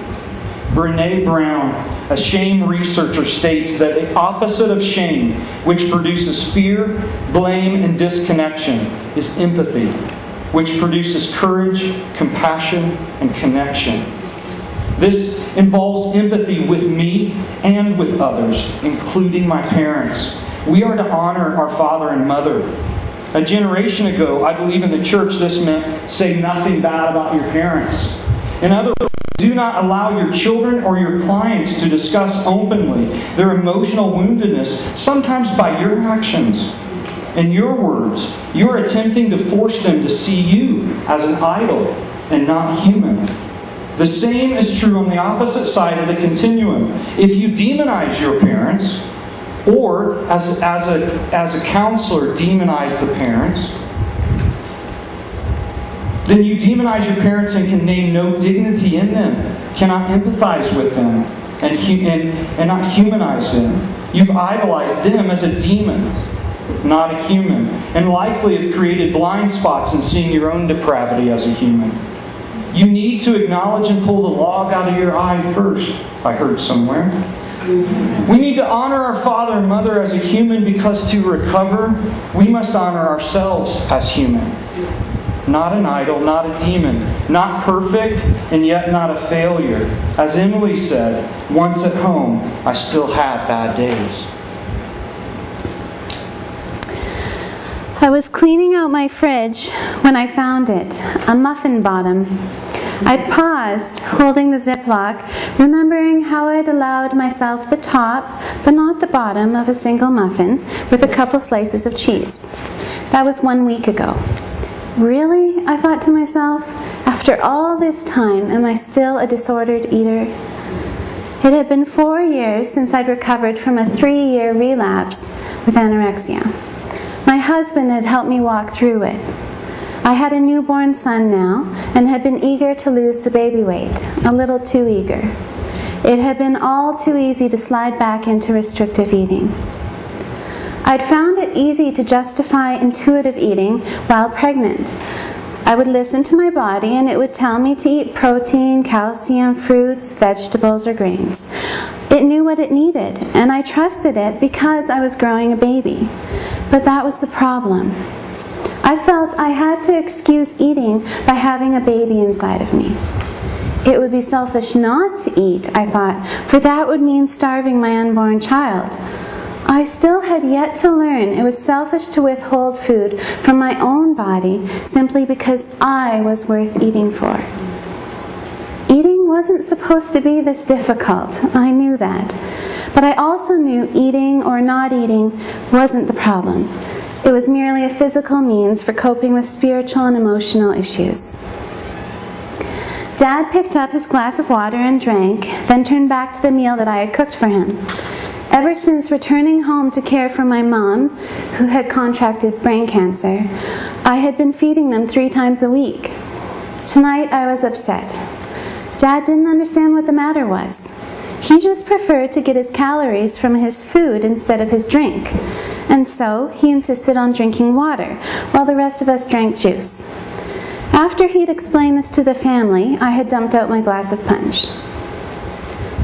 Brene Brown, a shame researcher, states that the opposite of shame, which produces fear, blame, and disconnection, is empathy, which produces courage, compassion, and connection. This involves empathy with me and with others, including my parents. We are to honor our father and mother. A generation ago, I believe in the church this meant say nothing bad about your parents. In other words, do not allow your children or your clients to discuss openly their emotional woundedness, sometimes by your actions. In your words, you are attempting to force them to see you as an idol and not human. The same is true on the opposite side of the continuum. If you demonize your parents, or as a counselor demonize the parents, then you demonize your parents and can name no dignity in them, cannot empathize with them, and not humanize them. You've idolized them as a demon, not a human, and likely have created blind spots in seeing your own depravity as a human. You need to acknowledge and pull the log out of your eye first, I heard somewhere. We need to honor our father and mother as a human because to recover, we must honor ourselves as human. Not an idol, not a demon, not perfect, and yet not a failure. As Emily said, once at home, I still had bad days. I was cleaning out my fridge when I found it, a muffin bottom. I paused, holding the Ziploc, remembering how I'd allowed myself the top, but not the bottom, of a single muffin with a couple slices of cheese. That was 1 week ago. Really? I thought to myself, after all this time, am I still a disordered eater? It had been 4 years since I'd recovered from a 3-year relapse with anorexia. My husband had helped me walk through it. I had a newborn son now and had been eager to lose the baby weight, a little too eager. It had been all too easy to slide back into restrictive eating. I'd found it easy to justify intuitive eating while pregnant. I would listen to my body and it would tell me to eat protein, calcium, fruits, vegetables, or grains. It knew what it needed, and I trusted it because I was growing a baby. But that was the problem. I felt I had to excuse eating by having a baby inside of me. It would be selfish not to eat, I thought, for that would mean starving my unborn child. I still had yet to learn it was selfish to withhold food from my own body simply because I was worth eating for. Eating wasn't supposed to be this difficult. I knew that. But I also knew eating or not eating wasn't the problem. It was merely a physical means for coping with spiritual and emotional issues. Dad picked up his glass of water and drank, then turned back to the meal that I had cooked for him. Ever since returning home to care for my mom, who had contracted brain cancer, I had been feeding them 3 times a week. Tonight I was upset. Dad didn't understand what the matter was. He just preferred to get his calories from his food instead of his drink. And so he insisted on drinking water, while the rest of us drank juice. After he'd explained this to the family, I had dumped out my glass of punch.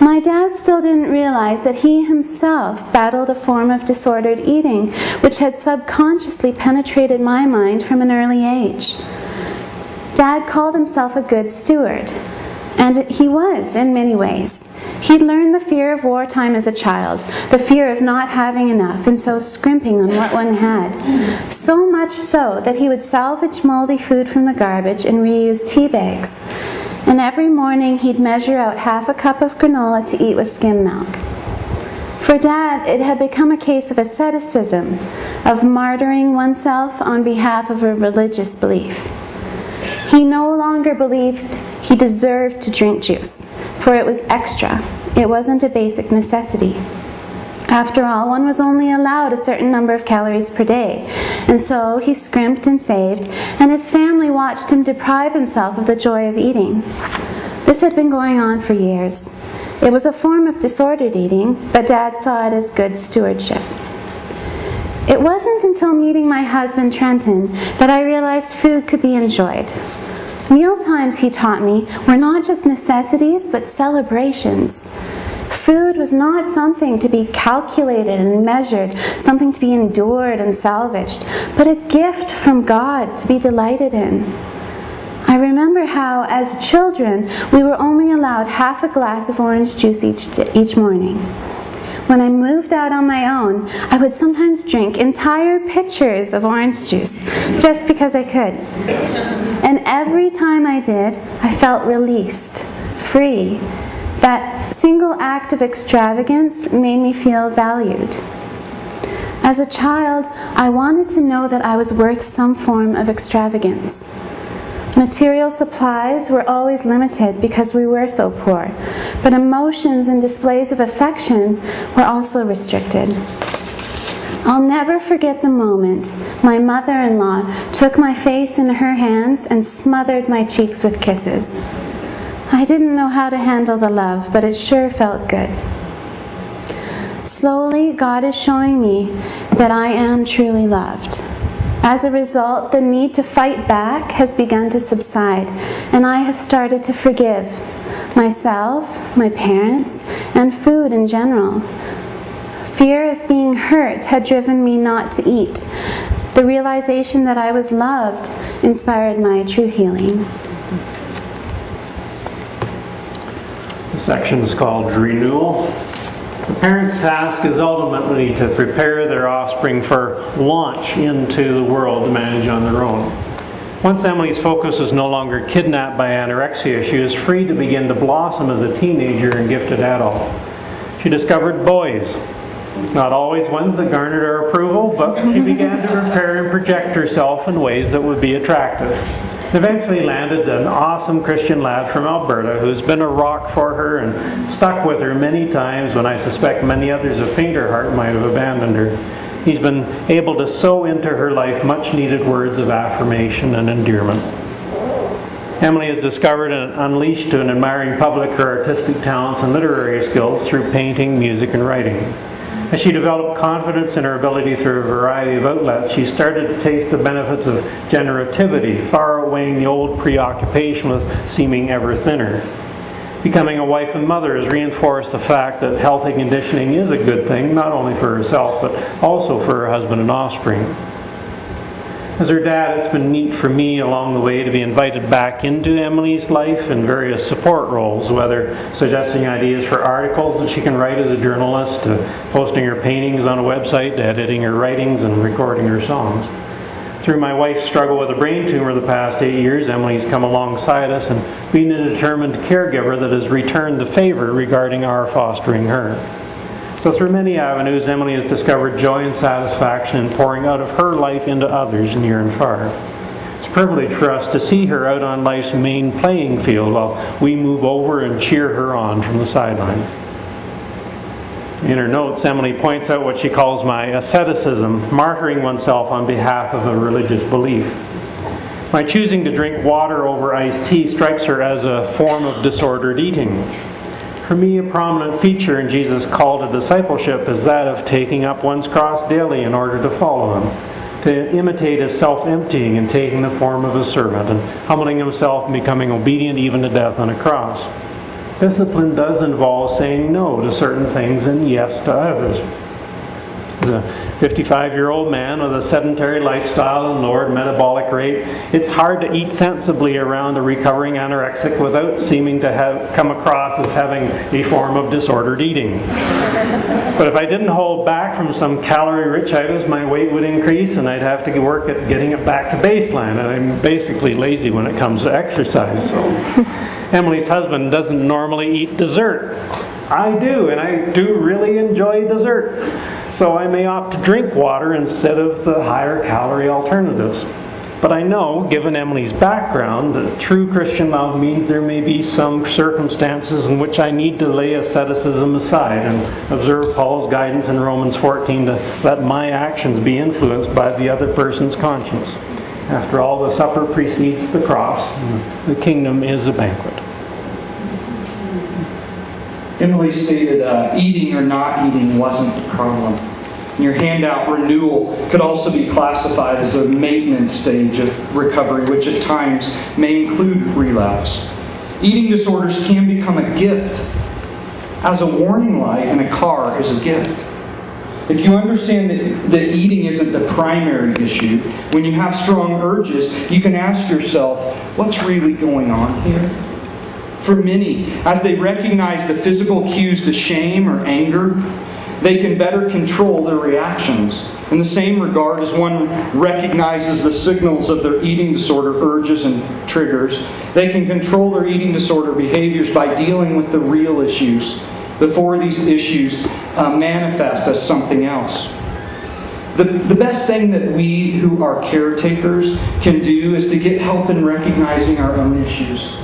My dad still didn't realize that he himself battled a form of disordered eating, which had subconsciously penetrated my mind from an early age. Dad called himself a good steward, and he was in many ways. He'd learned the fear of wartime as a child, the fear of not having enough, and so scrimping on what one had. So much so that he would salvage moldy food from the garbage and reuse tea bags. And every morning he'd measure out half a cup of granola to eat with skim milk. For For Dad, it had become a case of asceticism, of martyring oneself on behalf of a religious belief. He no longer believed he deserved to drink juice, for it was extra. It wasn't a basic necessity. After all, one was only allowed a certain number of calories per day, and so he scrimped and saved, and his family watched him deprive himself of the joy of eating. This had been going on for years. It was a form of disordered eating, but Dad saw it as good stewardship. It wasn't until meeting my husband, Trenton, that I realized food could be enjoyed. Mealtimes, he taught me, were not just necessities, but celebrations. Food was not something to be calculated and measured, something to be endured and salvaged, but a gift from God to be delighted in. I remember how, as children, we were only allowed half a glass of orange juice each morning. When I moved out on my own, I would sometimes drink entire pitchers of orange juice, just because I could. And every time I did, I felt released, free. That single act of extravagance made me feel valued. As a child, I wanted to know that I was worth some form of extravagance. Material supplies were always limited because we were so poor, but emotions and displays of affection were also restricted. I'll never forget the moment my mother-in-law took my face in her hands and smothered my cheeks with kisses. I didn't know how to handle the love, but it sure felt good. Slowly, God is showing me that I am truly loved. As a result, the need to fight back has begun to subside, and I have started to forgive myself, my parents, and food in general. Fear of being hurt had driven me not to eat. The realization that I was loved inspired my true healing. The section is called Renewal. The parent's task is ultimately to prepare their offspring for launch into the world to manage on their own. Once Emily's focus was no longer kidnapped by anorexia, she was free to begin to blossom as a teenager and gifted adult. She discovered boys. Not always ones that garnered her approval, but she began to prepare and project herself in ways that would be attractive. Eventually landed an awesome Christian lad from Alberta who's been a rock for her and stuck with her many times when I suspect many others of fainter heart might have abandoned her. He's been able to sow into her life much needed words of affirmation and endearment. Emily has discovered and unleashed to an admiring public her artistic talents and literary skills through painting, music, and writing. As she developed confidence in her ability through a variety of outlets, she started to taste the benefits of generativity, far outweighing the old preoccupation with seeming ever thinner. Becoming a wife and mother has reinforced the fact that healthy conditioning is a good thing, not only for herself, but also for her husband and offspring. As her dad, it's been neat for me along the way to be invited back into Emily's life in various support roles, whether suggesting ideas for articles that she can write as a journalist, to posting her paintings on a website, to editing her writings and recording her songs. Through my wife's struggle with a brain tumor the past 8 years, Emily's come alongside us and been a determined caregiver that has returned the favor regarding our fostering her. So through many avenues, Emily has discovered joy and satisfaction in pouring out of her life into others near and far. It's a privilege for us to see her out on life's main playing field while we move over and cheer her on from the sidelines. In her notes, Emily points out what she calls my asceticism, martyring oneself on behalf of a religious belief. My choosing to drink water over iced tea strikes her as a form of disordered eating. For me, a prominent feature in Jesus' call to discipleship is that of taking up one's cross daily in order to follow Him, to imitate His self-emptying and taking the form of a servant, and humbling Himself and becoming obedient even to death on a cross. Discipline does involve saying no to certain things and yes to others. As a 55-year-old man with a sedentary lifestyle and lowered metabolic rate, it's hard to eat sensibly around a recovering anorexic without seeming to have come across as having a form of disordered eating. But if I didn't hold back from some calorie-rich items, my weight would increase and I'd have to work at getting it back to baseline. And I'm basically lazy when it comes to exercise. So Emily's husband doesn't normally eat dessert. I do, and I do really enjoy dessert. So I may opt to drink water instead of the higher calorie alternatives. But I know, given Emily's background, that true Christian love means there may be some circumstances in which I need to lay asceticism aside and observe Paul's guidance in Romans 14 to let my actions be influenced by the other person's conscience. After all, the supper precedes the cross. The kingdom is a banquet. Emily stated eating or not eating wasn't the problem. In your handout, renewal could also be classified as a maintenance stage of recovery, which at times may include relapse. Eating disorders can become a gift, as a warning light in a car is a gift. If you understand that eating isn't the primary issue, when you have strong urges, you can ask yourself, what's really going on here? For many, as they recognize the physical cues to shame or anger, they can better control their reactions. In the same regard as one recognizes the signals of their eating disorder urges and triggers, they can control their eating disorder behaviors by dealing with the real issues before these issues manifest as something else. The best thing that we who are caretakers can do is to get help in recognizing our own issues.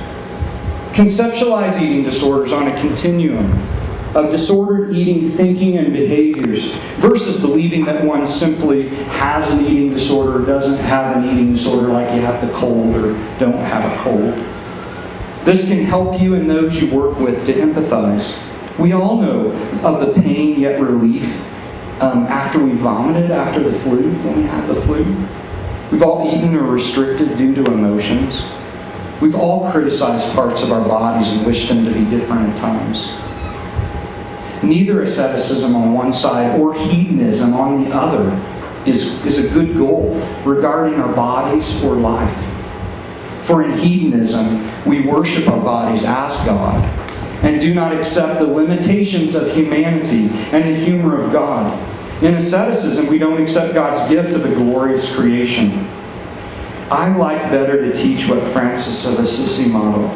Conceptualize eating disorders on a continuum of disordered eating thinking and behaviors versus believing that one simply has an eating disorder or doesn't have an eating disorder, like you have the cold or don't have a cold. This can help you and those you work with to empathize. We all know of the pain yet relief after we vomited after the flu, when we had the flu. We've all eaten or restricted due to emotions. We've all criticized parts of our bodies and wished them to be different at times. Neither asceticism on one side or hedonism on the other is a good goal regarding our bodies or life. For in hedonism, we worship our bodies as God and do not accept the limitations of humanity and the humor of God. In asceticism, we don't accept God's gift of a glorious creation. I like better to teach what Francis of Assisi modeled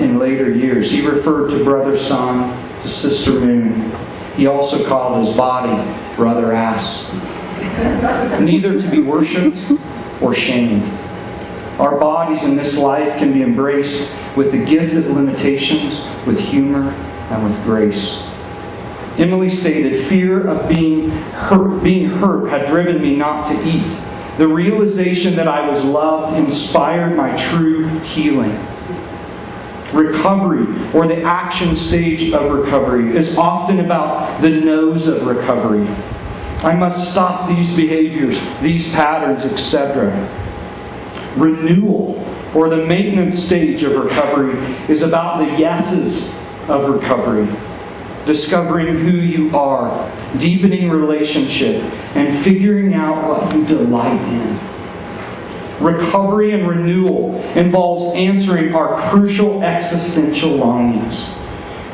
in later years. He referred to Brother Sun, to Sister Moon. He also called his body Brother Ass. Neither to be worshipped or shamed. Our bodies in this life can be embraced with the gift of limitations, with humor, and with grace. Emily stated, fear of being hurt had driven me not to eat. The realization that I was loved inspired my true healing. Recovery, or the action stage of recovery, is often about the nose of recovery. I must stop these behaviors, these patterns, etc. Renewal, or the maintenance stage of recovery, is about the yeses of recovery. Discovering who you are, deepening relationship, and figuring out what you delight in. Recovery and renewal involves answering our crucial existential longings,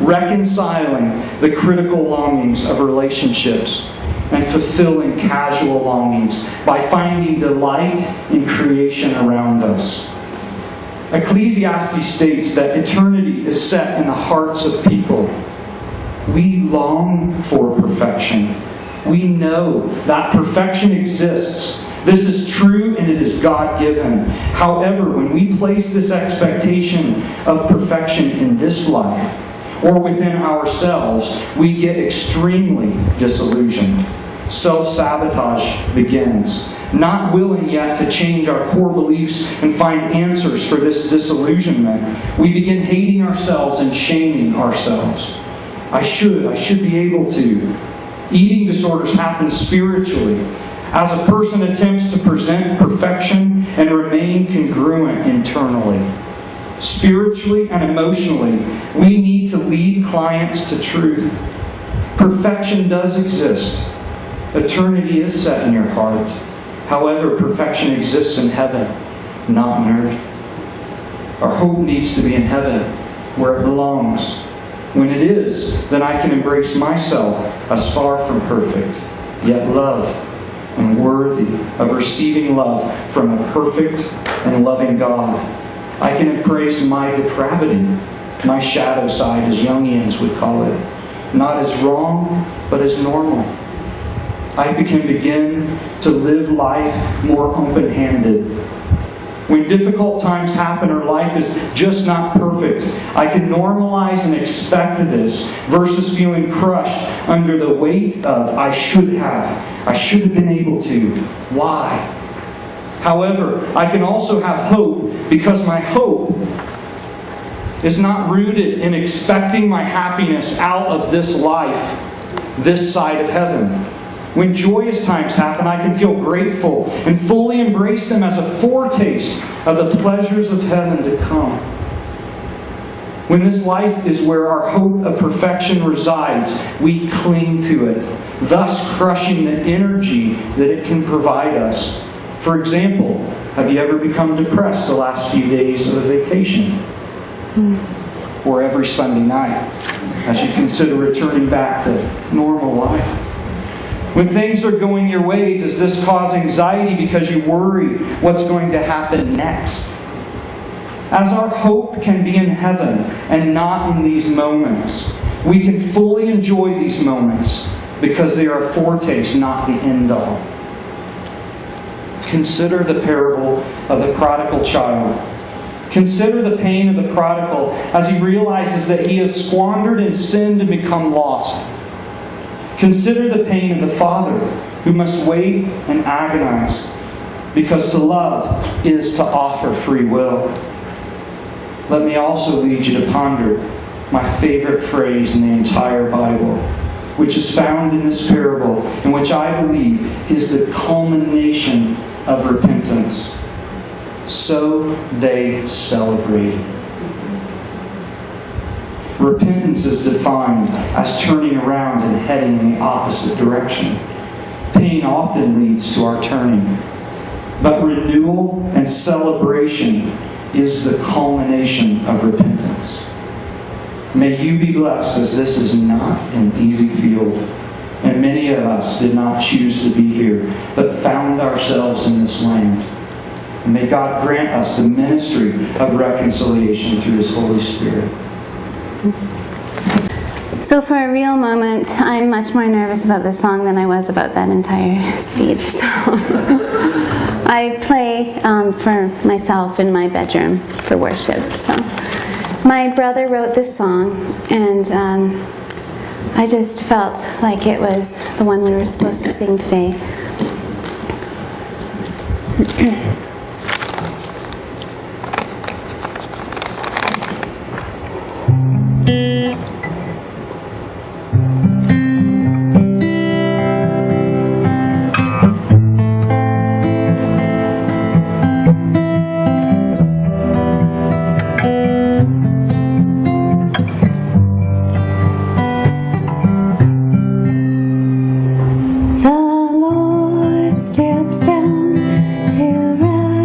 reconciling the critical longings of relationships, and fulfilling casual longings by finding delight in creation around us. Ecclesiastes states that eternity is set in the hearts of people. We long for perfection. We know that perfection exists. This is true and it is God-given. However, when we place this expectation of perfection in this life, or within ourselves, we get extremely disillusioned. Self-sabotage begins. Not willing yet to change our core beliefs and find answers for this disillusionment, we begin hating ourselves and shaming ourselves. I should be able to. Eating disorders happen spiritually. As a person attempts to present perfection and remain congruent internally. Spiritually and emotionally, we need to lead clients to truth. Perfection does exist. Eternity is set in your heart. However, perfection exists in heaven, not on earth. Our hope needs to be in heaven, where it belongs. When it is, then I can embrace myself as far from perfect, yet loved and worthy of receiving love from a perfect and loving God. I can embrace my depravity, my shadow side, as Jungians would call it. Not as wrong, but as normal. I can begin to live life more open-handed. When difficult times happen or life is just not perfect, I can normalize and expect this versus feeling crushed under the weight of I should have been able to. Why? However, I can also have hope because my hope is not rooted in expecting my happiness out of this life, this side of heaven. When joyous times happen, I can feel grateful and fully embrace them as a foretaste of the pleasures of heaven to come. When this life is where our hope of perfection resides, we cling to it, thus crushing the energy that it can provide us. For example, have you ever become depressed the last few days of a vacation? Or every Sunday night, as you consider returning back to normal life? When things are going your way, does this cause anxiety because you worry what's going to happen next? As our hope can be in heaven and not in these moments, we can fully enjoy these moments because they are a foretaste, not the end all. Consider the parable of the prodigal child. Consider the pain of the prodigal as he realizes that he has squandered in sin to become lost. Consider the pain of the father who must wait and agonize, because to love is to offer free will. Let me also lead you to ponder my favorite phrase in the entire Bible, which is found in this parable, and which I believe is the culmination of repentance. So they celebrated. Repentance is defined as turning around and heading in the opposite direction. Pain often leads to our turning. But renewal and celebration is the culmination of repentance. May you be blessed, as this is not an easy field. And many of us did not choose to be here, but found ourselves in this land. And may God grant us the ministry of reconciliation through His Holy Spirit. So for a real moment, I'm much more nervous about this song than I was about that entire speech. So I play for myself in my bedroom for worship. So my brother wrote this song, and I just felt like it was the one we were supposed to sing today. Steps down to rise.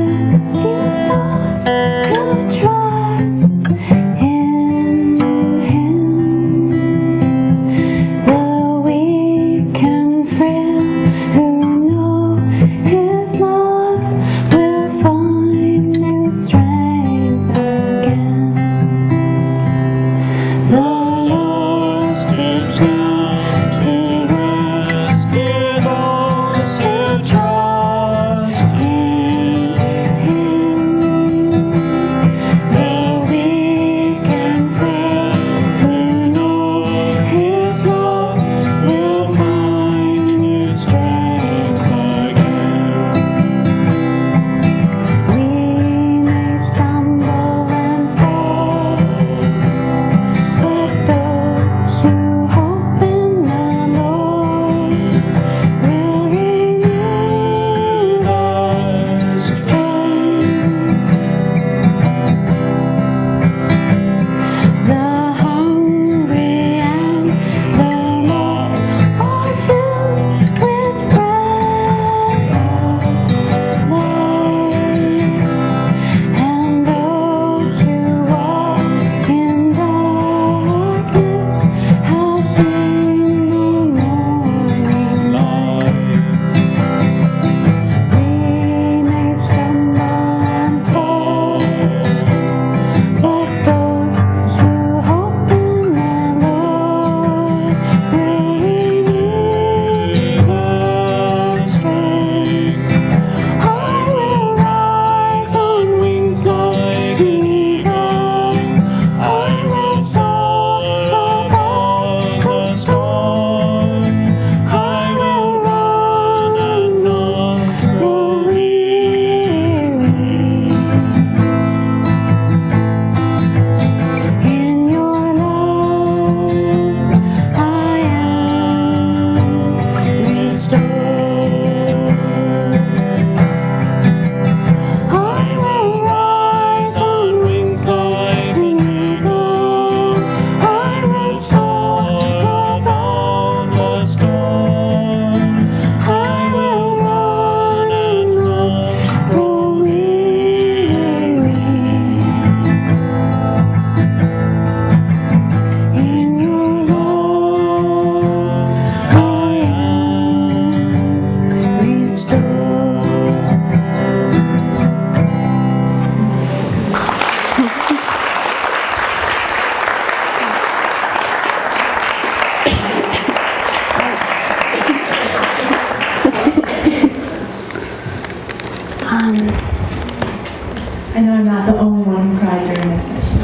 I know I'm not the only one who cried during this session.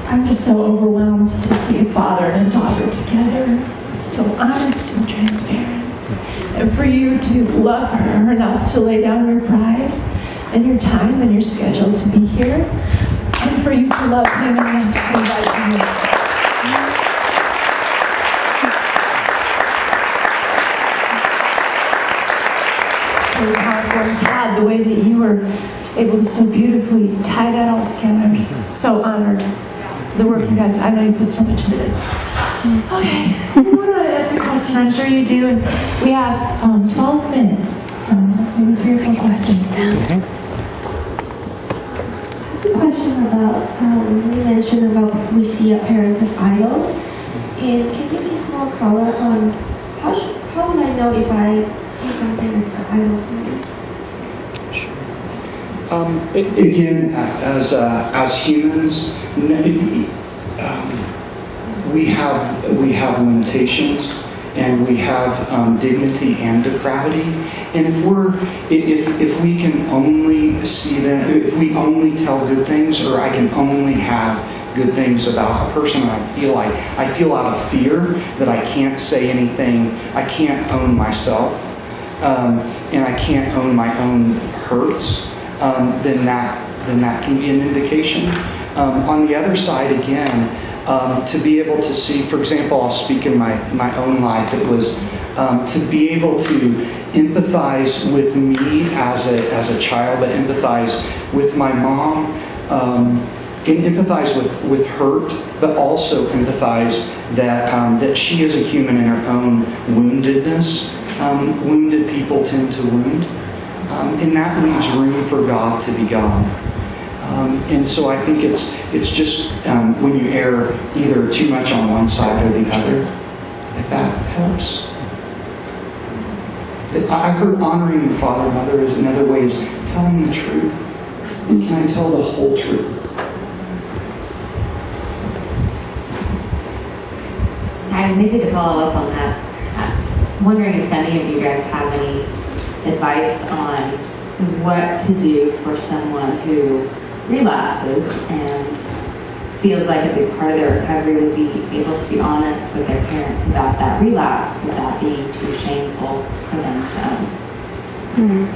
I'm just so overwhelmed to see a father and a daughter together, so honest and transparent. And for you to love her enough to lay down your pride and your time and your schedule to be here, and for you to love him enough to invite him. Very powerful. And Todd, the way that you were able to so beautifully tie that all together, I'm just so honored. The work you guys, I know you put so much into this. Okay, I want to ask a question. I'm sure you do, and we have 12 minutes, so let's maybe 3 or 4 questions. Okay. A question about, you mentioned about we see our parents as idols, and can you give more color on how would I know if I see something as an idol for me? Again, as humans, we have limitations, and we have dignity and depravity. And if we can only see them, if we only tell good things, or I can only have good things about a person, I feel out of fear that I can't say anything, I can't own myself, and I can't own my own hurts, then that can be an indication. On the other side, again, to be able to see, for example, I'll speak in my own life, it was to be able to empathize with me as a child, but empathize with my mom, and empathize with hurt, but also empathize that she is a human in her own woundedness. Wounded people tend to wound, and that leaves room for God to be God. And so I think it's just when you err either too much on one side or the other, if that helps. I heard honoring the father and mother is another way is telling the truth. Can I tell the whole truth? Maybe to follow up on that, I'm wondering if any of you guys have any advice on what to do for someone who relapses and feels like a big part of their recovery would be able to be honest with their parents about that relapse without being too shameful for them to own.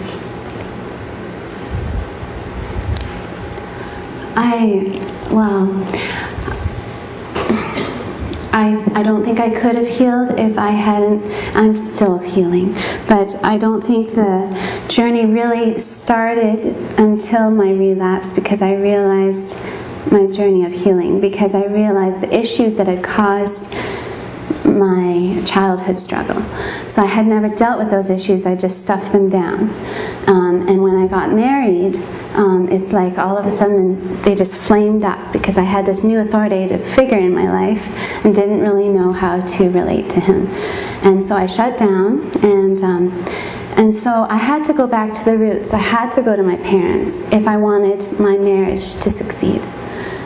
I don't think I could have healed if I hadn't. I'm still healing, but I don't think the journey really started until my relapse, because I realized my journey of healing, because I realized the issues that had caused my childhood struggle. So I had never dealt with those issues, I just stuffed them down. And when I got married, it's like all of a sudden they just flamed up, because I had this new authoritative figure in my life and didn't really know how to relate to him. And so I shut down, and so I had to go back to the roots. I had to go to my parents if I wanted my marriage to succeed.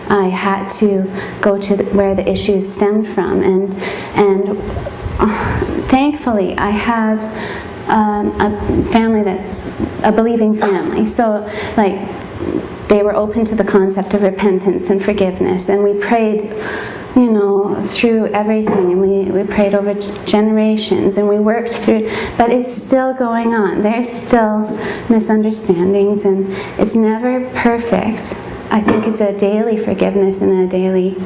I had to go to where the issues stemmed from, and thankfully I have a family that's a believing family. So like they were open to the concept of repentance and forgiveness, and we prayed, you know, through everything, and we prayed over generations, and we worked through, but it's still going on. There's still misunderstandings, and it's never perfect. I think it's a daily forgiveness and a daily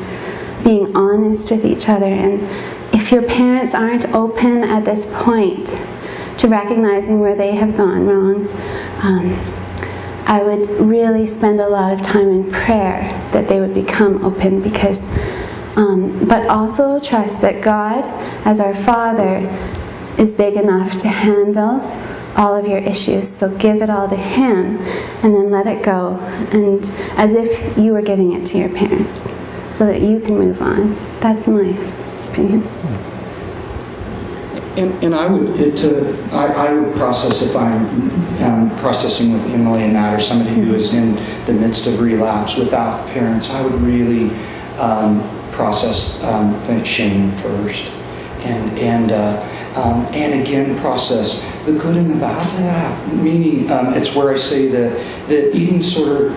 being honest with each other. And if your parents aren't open at this point to recognizing where they have gone wrong, I would really spend a lot of time in prayer that they would become open, because but also trust that God, as our Father, is big enough to handle all of your issues. So give it all to Him, and then let it go, and as if you were giving it to your parents, so that you can move on. That's my opinion. And I would process, if I'm processing with Emily and that, or somebody who is in the midst of relapse without parents, I would really process shame first, and and again process the good and the bad of that. Meaning, it's where I say that eating disorder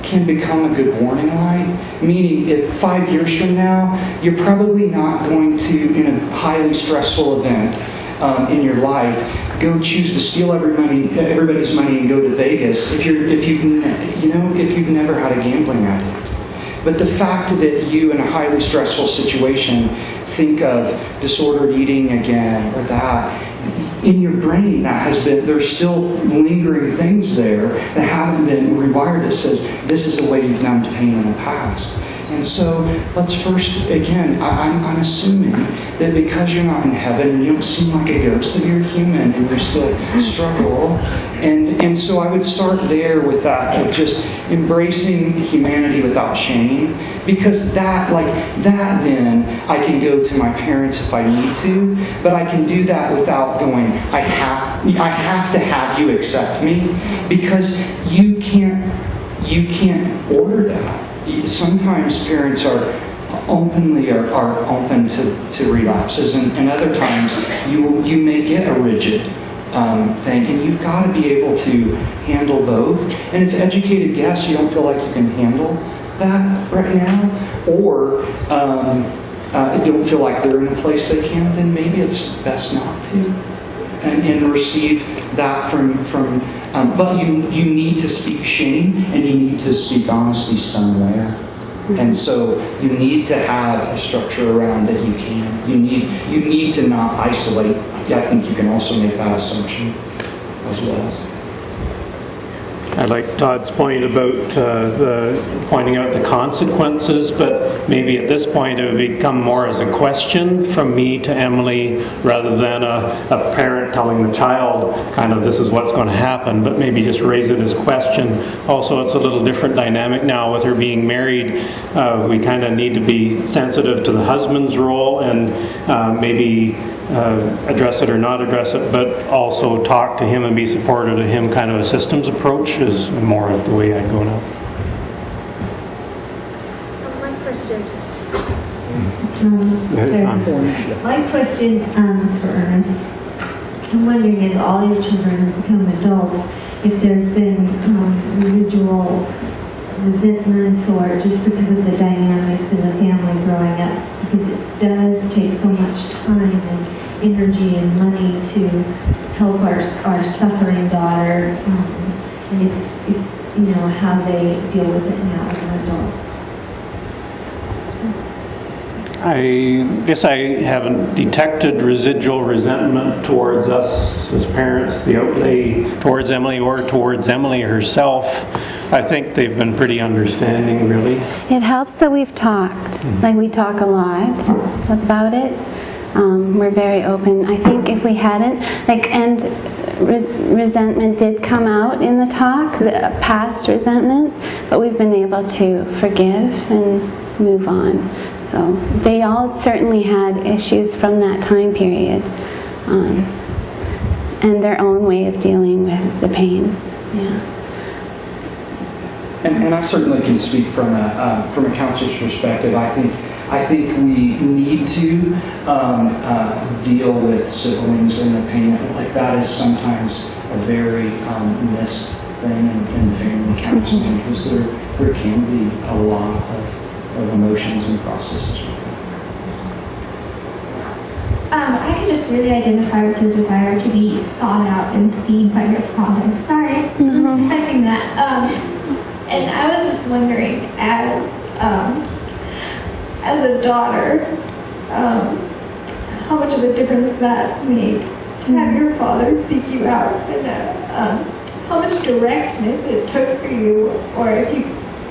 can become a good warning light. Meaning, if 5 years from now, you're probably not going to, in a highly stressful event in your life, go choose to steal everybody's money and go to Vegas if you've never had a gambling addict. But the fact that you, in a highly stressful situation, think of disordered eating again or that, in your brain there's still lingering things there that haven't been rewired that says this is a way you've numbed pain in the past. And so let's first, again, I'm assuming that because you're not in heaven and you don't seem like a ghost, that you're human and you still struggle. And so I would start there with that, with just embracing humanity without shame, because that then I can go to my parents if I need to, but I can do that without going, I have to have you accept me, because you can't order that. Sometimes parents are open to relapses, and other times you may get a rigid thing, and you've got to be able to handle both. And if educated guess you don't feel like you can handle that right now, or don't feel like they're in a place they can, then maybe it's best not to, and receive that from but you need to speak shame, and you need to speak honesty somewhere. And so you need to have a structure around that you can. You need to not isolate. I think you can also make that assumption as well. I like Todd's point about pointing out the consequences, but maybe at this point it would become more as a question from me to Emily rather than a parent telling the child kind of this is what's going to happen, but maybe just raise it as a question. Also, it's a little different dynamic now with her being married. We kind of need to be sensitive to the husband's role and maybe address it or not address it, but also talk to him and be supportive of him. Kind of a systems approach is more of the way I go now. My question. My question is for Ernest. I'm wondering, as all your children have become adults, if there's been residual resentments, or just because of the dynamics in the family growing up, because it does take so much time and energy and money to help our suffering daughter, and if how they deal with it now as an adult. I guess I haven't detected residual resentment towards us as parents, the outlay towards Emily or towards Emily herself. I think they've been pretty understanding, really. It helps that we've talked. Like, we talk a lot about it. We're very open. I think if we hadn't, resentment did come out in the talk, the past resentment, but we've been able to forgive and move on. So they all certainly had issues from that time period, and their own way of dealing with the pain. Yeah. And I certainly can speak from a counselor's perspective. I think we need to deal with siblings and the pain. Like, that is sometimes a very missed thing in family counseling, because there can be a lot of emotions and processes. I could just really identify with your desire to be sought out and seen by your father. Sorry, I'm expecting that. And I was just wondering, as a daughter, how much of a difference that's made to have your father seek you out, and how much directness it took for you, or if you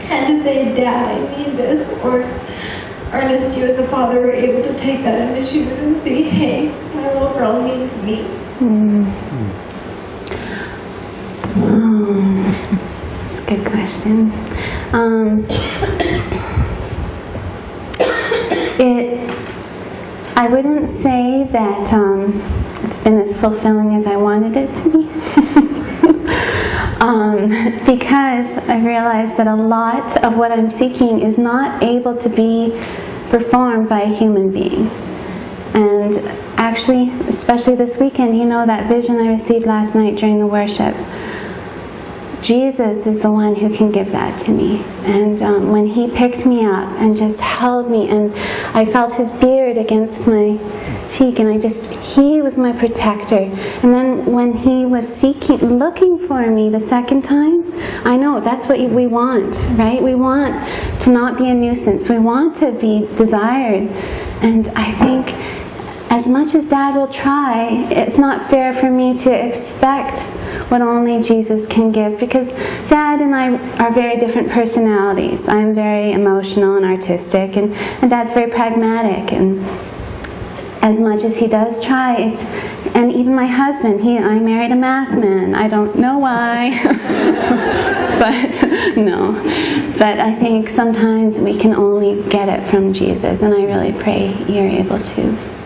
had to say, Dad, I need this, or Ernest, you as a father were able to take that initiative and say, hey, my little girl needs me. That's a good question. I wouldn't say that it's been as fulfilling as I wanted it to be. Because I've realized that a lot of what I'm seeking is not able to be performed by a human being. And actually, especially this weekend, you know, that vision I received last night during the worship. Jesus is the one who can give that to me. And when he picked me up and just held me, and I felt his beard against my cheek, and he was my protector. And then when he was looking for me the second time, I know that's what we want, right? We want to not be a nuisance. We want to be desired. And I think as much as Dad will try, it's not fair for me to expect what only Jesus can give, because Dad and I are very different personalities. I'm very emotional and artistic, and Dad's very pragmatic, and as much as he does try, and even my husband, I married a math man. I don't know why, but I think sometimes we can only get it from Jesus, and I really pray you're able to.